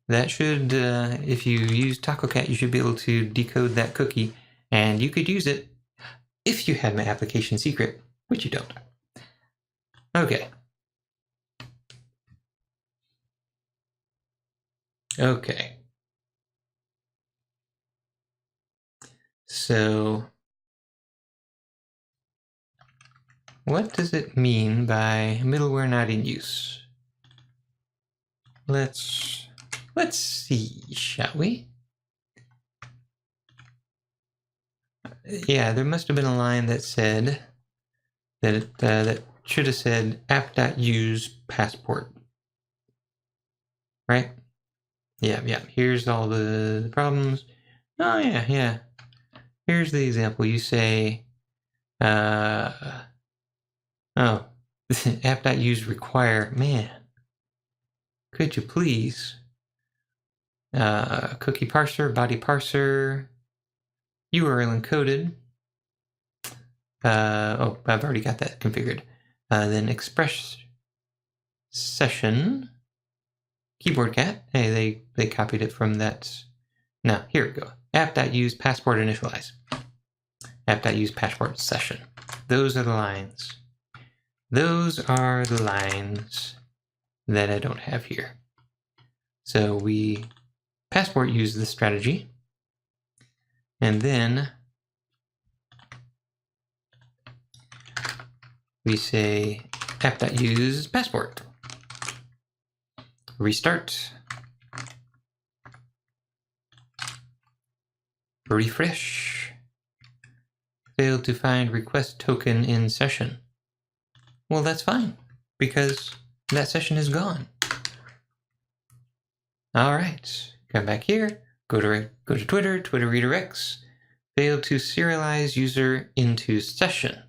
That should, if you use TacoCat, you should be able to decode that cookie And you could use it if you had my application secret, which you don't. Okay. Okay. So what does it mean by middleware not in use? Let's see, shall we? Yeah, there must have been a line that said that that should have said app.use passport, right? Yeah. Here's all the problems. Oh yeah. Here's the example. You say, app.use require, man, could you please? Cookie parser, body parser, URL encoded. Oh, I've already got that configured. Then express session, keyboard cat. Hey, they copied it from that. Now, here we go. App.use passport initialize. App.use passport session. Those are the lines. Those are the lines that I don't have here. So we passport use this strategy. And then we say app.use passport. Restart. Refresh. Failed to find request token in session. Well, that's fine, because that session is gone. All right, come back here, go to Twitter, Twitter redirects, failed to serialize user into session.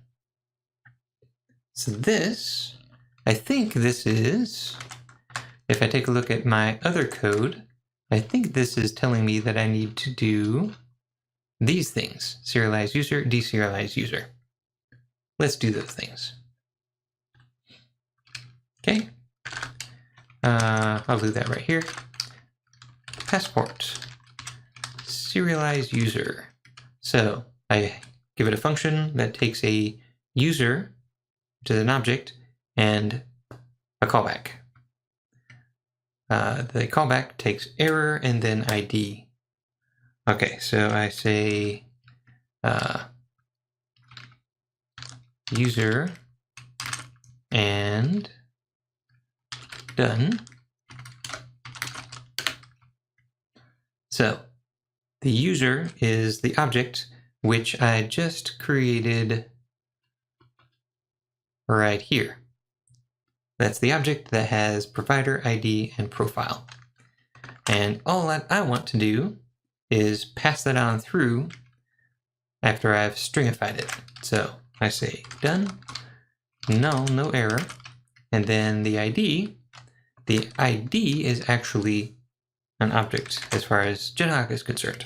So this, I think this is, if I take a look at my other code, I think this is telling me that I need to do these things: serialize user, deserialize user. Let's do those things. Okay. I'll do that right here. Passport, serialize user. So I give it a function that takes a user, which is an object, and a callback. The callback takes error and then ID. Okay, so I say user and done. So the user is the object which I just created right here. That's the object that has provider ID and profile. And all that I want to do is pass that on through after I've stringified it. So I say done, null, no error, and then the ID is actually an object as far as Jinaga is concerned.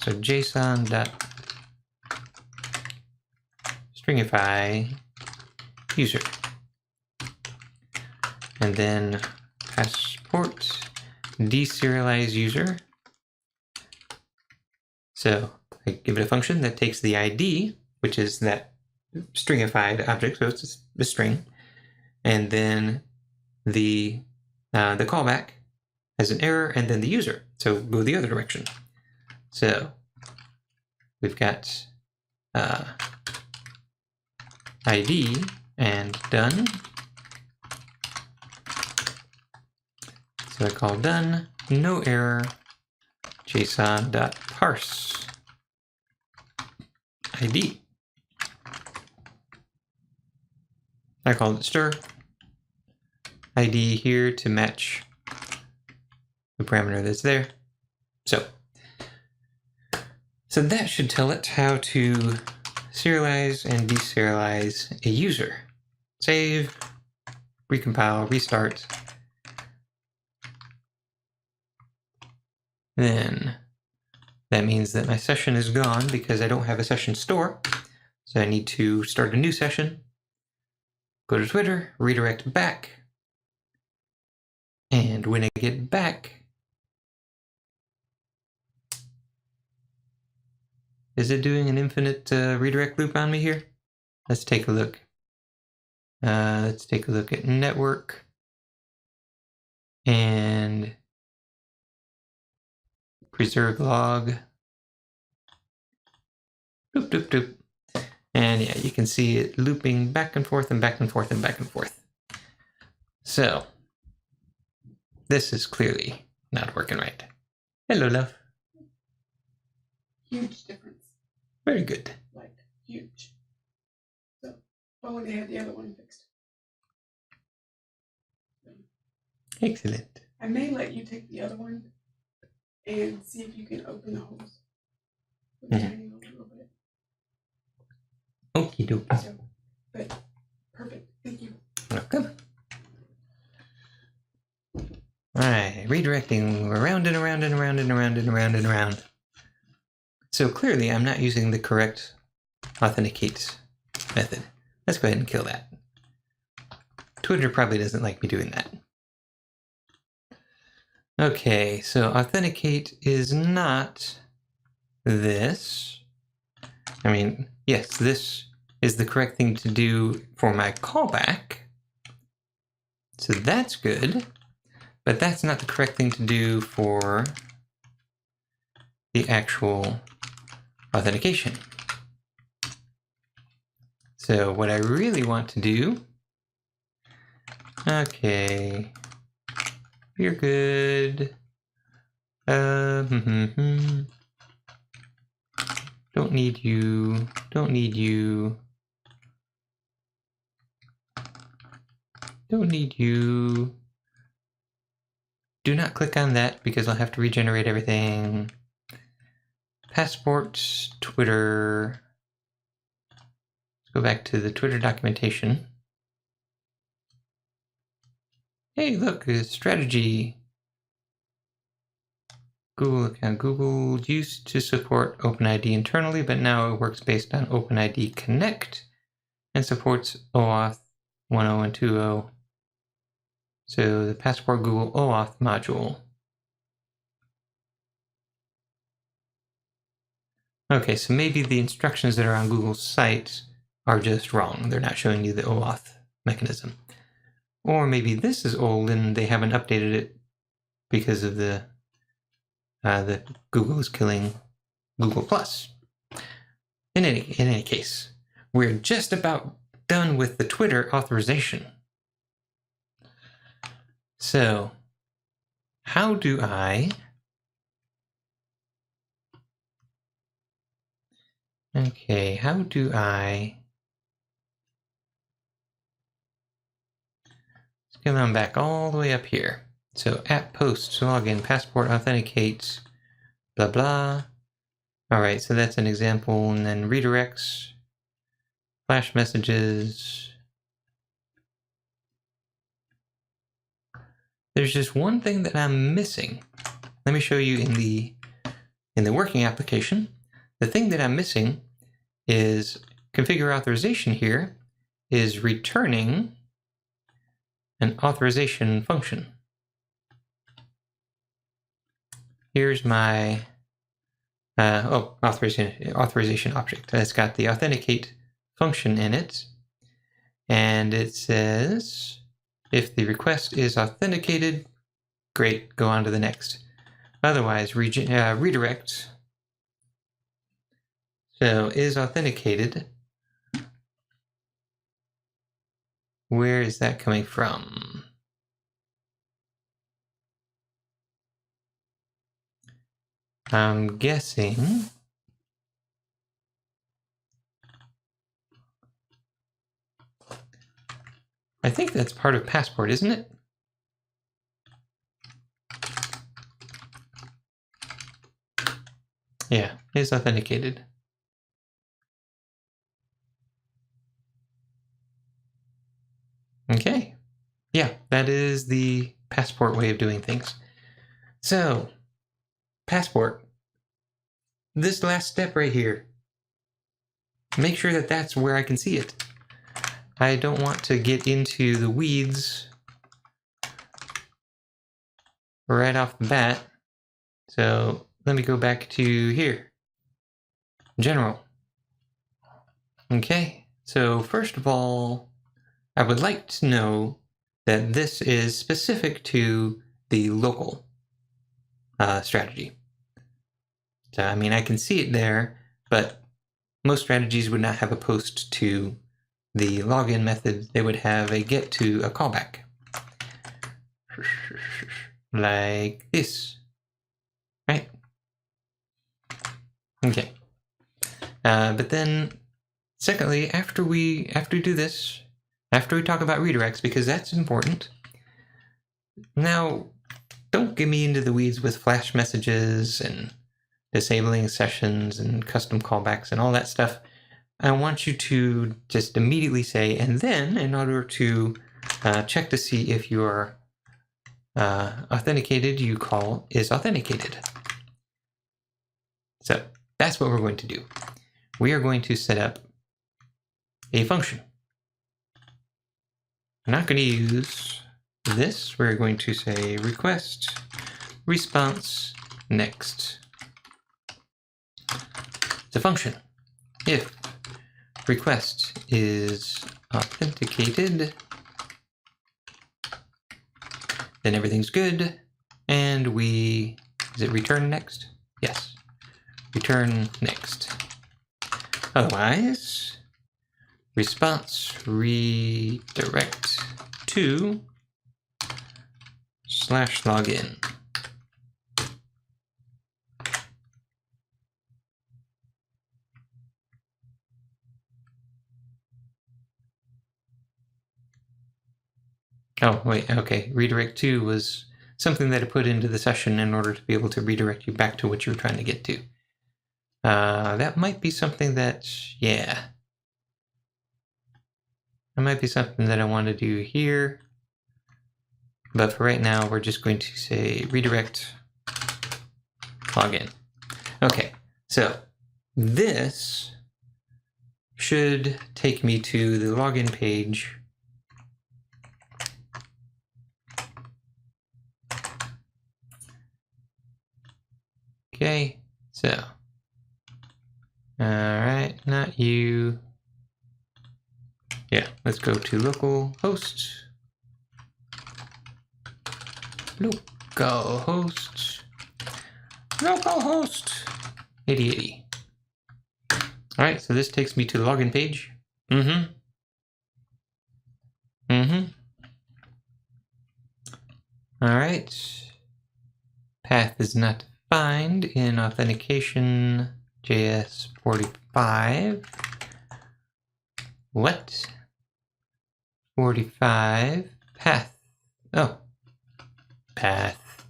So JSON.stringify user. And then passport deserialize user. So I give it a function that takes the ID, which is that stringified object, so it's a string, and then the callback has an error, and then the user. So go the other direction. So we've got ID and done. So I call done, no error, JSON.parse ID. I called it stir. ID here to match the parameter that's there. So that should tell it how to serialize and deserialize a user. Save, recompile, restart. Then that means that my session is gone because I don't have a session store. So I need to start a new session. Go to Twitter, redirect back. And when I get back, Is it doing an infinite redirect loop on me here? Let's take a look. Let's take a look at network and preserve log. Doop, doop, doop. And yeah, you can see it looping back and forth and back and forth and back and forth. So this is clearly not working right. Hello, love. Huge difference. Very good. Like, huge. So, I went ahead the other one fixed. Excellent. I may let you take the other one and see if you can open the holes. With a tiny little bit. Okie dokie. So, but, perfect. Thank you. Welcome. Alright, redirecting around and around and around and around and around and around. So clearly I'm not using the correct authenticate method. Let's go ahead and kill that. Twitter probably doesn't like me doing that. Okay, so authenticate is not this. I mean, yes, this is the correct thing to do for my callback. So that's good. But that's not the correct thing to do for the actual authentication. So what I really want to do, okay, you're good. Don't need you, don't need you. Don't need you. Do not click on that because I'll have to regenerate everything. Passport, Twitter. Let's go back to the Twitter documentation. Hey, look, a strategy. Google account. Google used to support OpenID internally, but now it works based on OpenID Connect and supports OAuth 1.0 and 2.0. So the Passport Google OAuth module. Okay, so maybe the instructions that are on Google's site are just wrong. They're not showing you the OAuth mechanism. Or maybe this is old and they haven't updated it because of the Google is killing Google+. In any case, we're just about done with the Twitter authorization. So, how do I... Okay, how do I... Let's come on back all the way up here. So, at post, login, passport, authenticates, blah, blah. All right, so that's an example, and then redirects, flash messages. There's just one thing that I'm missing. Let me show you in the working application. The thing that I'm missing is configure authorization here is returning an authorization function. Here's my authorization object. It's got the authenticate function in it, and it says if the request is authenticated, great, go on to the next. Otherwise, redirect. So is authenticated. Where is that coming from? I'm guessing I think that's part of Passport, isn't it? Yeah, is authenticated. Okay. Yeah, that is the Passport way of doing things. So, Passport. This last step right here. Make sure that that's where I can see it. I don't want to get into the weeds right off the bat. So let me go back to here. General. Okay, so first of all, I would like to know that this is specific to the local strategy. So, I mean, I can see it there, but most strategies would not have a post to the login method. They would have a get to a callback. Like this, right? Okay. But then, secondly, after we do this, after we talk about redirects, because that's important, now don't get me into the weeds with flash messages and disabling sessions and custom callbacks and all that stuff. I want you to just immediately say, and then in order to check to see if your authenticated you call is authenticated. So that's what we're going to do. We are going to set up a function. We're not going to use this. We're going to say request response next. It's a function. If request is authenticated, then everything's good, and is it return next? Yes, return next. Otherwise, response redirect to /login. Oh, wait, okay. Redirect to was something that I put into the session in order to be able to redirect you back to what you were trying to get to. That might be something that, yeah. That might be something that I want to do here. But for right now, we're just going to say redirect login. Okay, so this should take me to the login page. Okay, so, all right, not you. Yeah, let's go to localhost. Localhost 8080. All right, so this takes me to the login page. All right. Path is not defined in Authentication JS 45. What? 45 path. Oh, path.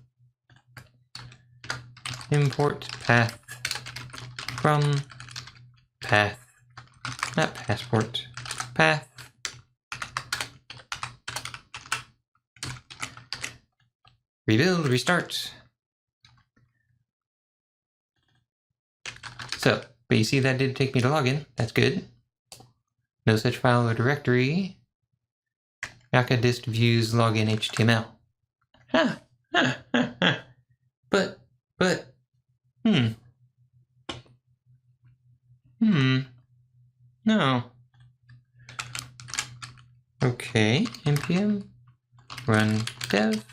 Import path from path. Not passport. Path. Rebuild, restart. So, but you see that did take me to login. That's good. No such file or directory. Yaka dist views login HTML. But, no. Okay, npm run dev.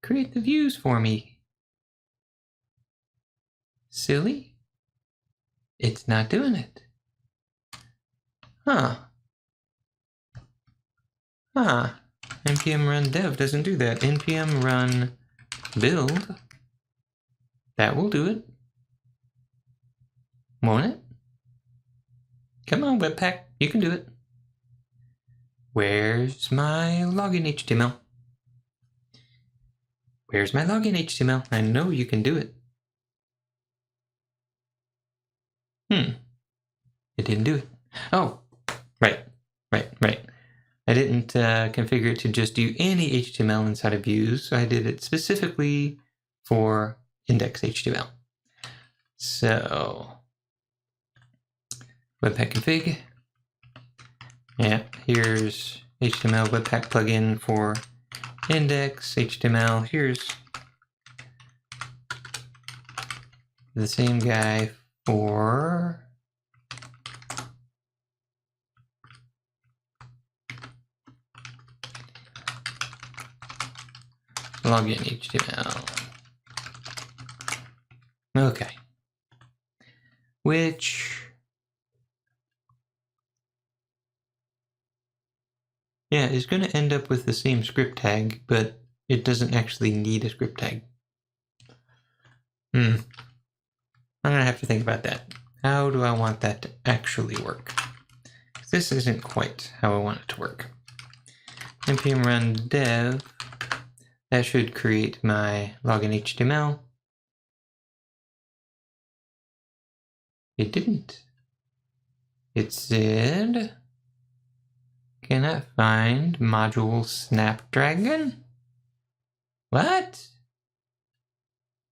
Create the views for me. Silly? It's not doing it. npm run dev doesn't do that. npm run build. That will do it. Won't it? Come on, Webpack. You can do it. Where's my login HTML? Where's my login HTML? I know you can do it. It didn't do it. Oh, right. I didn't configure it to just do any HTML inside of views, so I did it specifically for index HTML. So, Webpack config. Yeah, here's HTML Webpack plugin for index HTML. Here's the same guy for login HTML. Okay. Which, yeah, is going to end up with the same script tag, but it doesn't actually need a script tag. I'm going to have to think about that. How do I want that to actually work? This isn't quite how I want it to work. npm run dev, that should create my login HTML. It didn't. It said, cannot find module Snapdragon? What?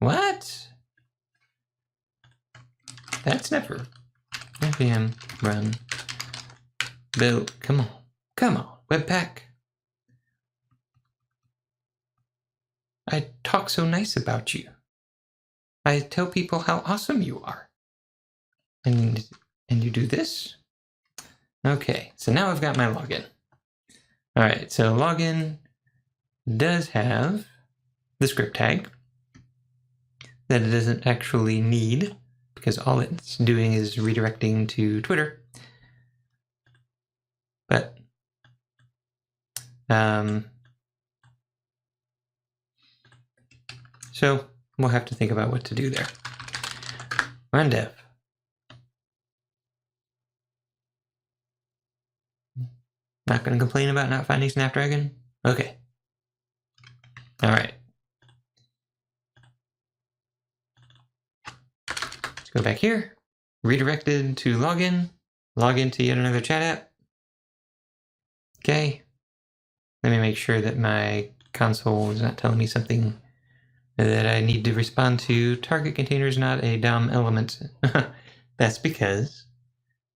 What? That's never. npm run build. Come on, Webpack. I talk so nice about you. I tell people how awesome you are. And you do this? Okay, so now I've got my login. All right, so login does have the script tag that it doesn't actually need because all it's doing is redirecting to Twitter. But so we'll have to think about what to do there. Run dev. Not going to complain about not finding Snapdragon? Okay. All right. Let's go back here. Redirected to login. Log into yet another chat app. Okay. Let me make sure that my console is not telling me something that I need to respond to. Target container is not a DOM element. That's because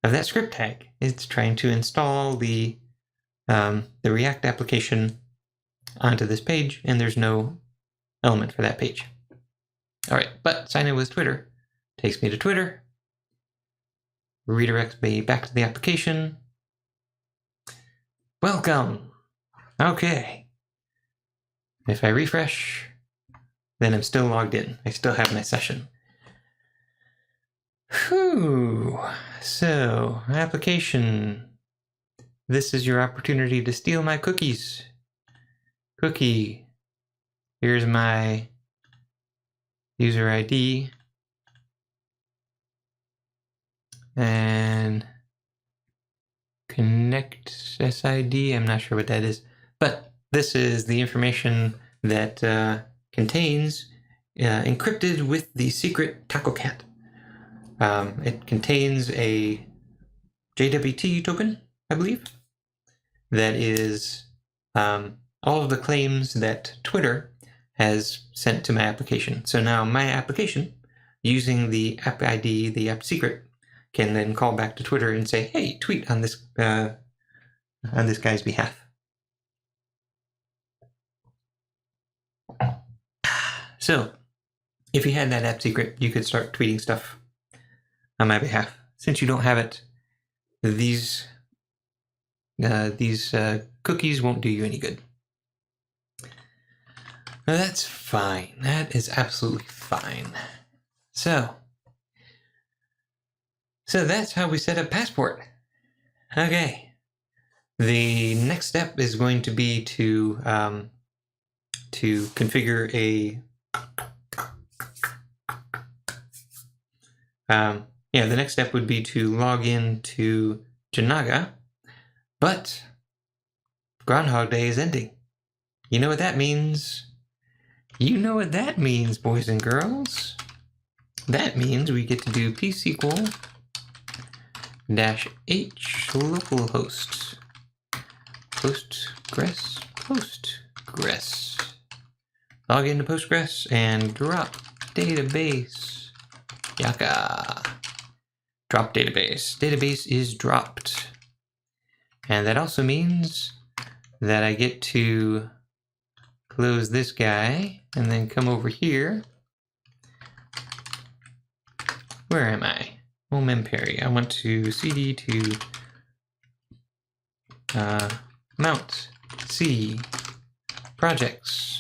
of that script tag. It's trying to install the React application onto this page, and there's no element for that page. All right, but sign in with Twitter. Takes me to Twitter. Redirects me back to the application. Welcome. Okay. If I refresh, then I'm still logged in. I still have my session. Whew. So, application. This is your opportunity to steal my cookies. Cookie. Here's my user ID. And connect SID. I'm not sure what that is. But this is the information that contains encrypted with the secret Taco Cat. It contains a JWT token, I believe, that is all of the claims that Twitter has sent to my application. So now my application, using the app ID, the app secret, can then call back to Twitter and say, hey, tweet on this guy's behalf. So if you had that app secret, you could start tweeting stuff on my behalf. Since you don't have it, these cookies won't do you any good. Now that's fine. That is absolutely fine. So that's how we set up Passport. Okay. The next step is going to be to configure a the next step would be to log in to Jinaga, but Groundhog Day is ending. You know what that means? You know what that means, boys and girls. That means we get to do psql -h localhost Postgres. Log into Postgres and drop database. Yaka. Drop database. Database is dropped. And that also means that I get to close this guy and then come over here Where am I? Oh, memperry. I want to cd to mount c projects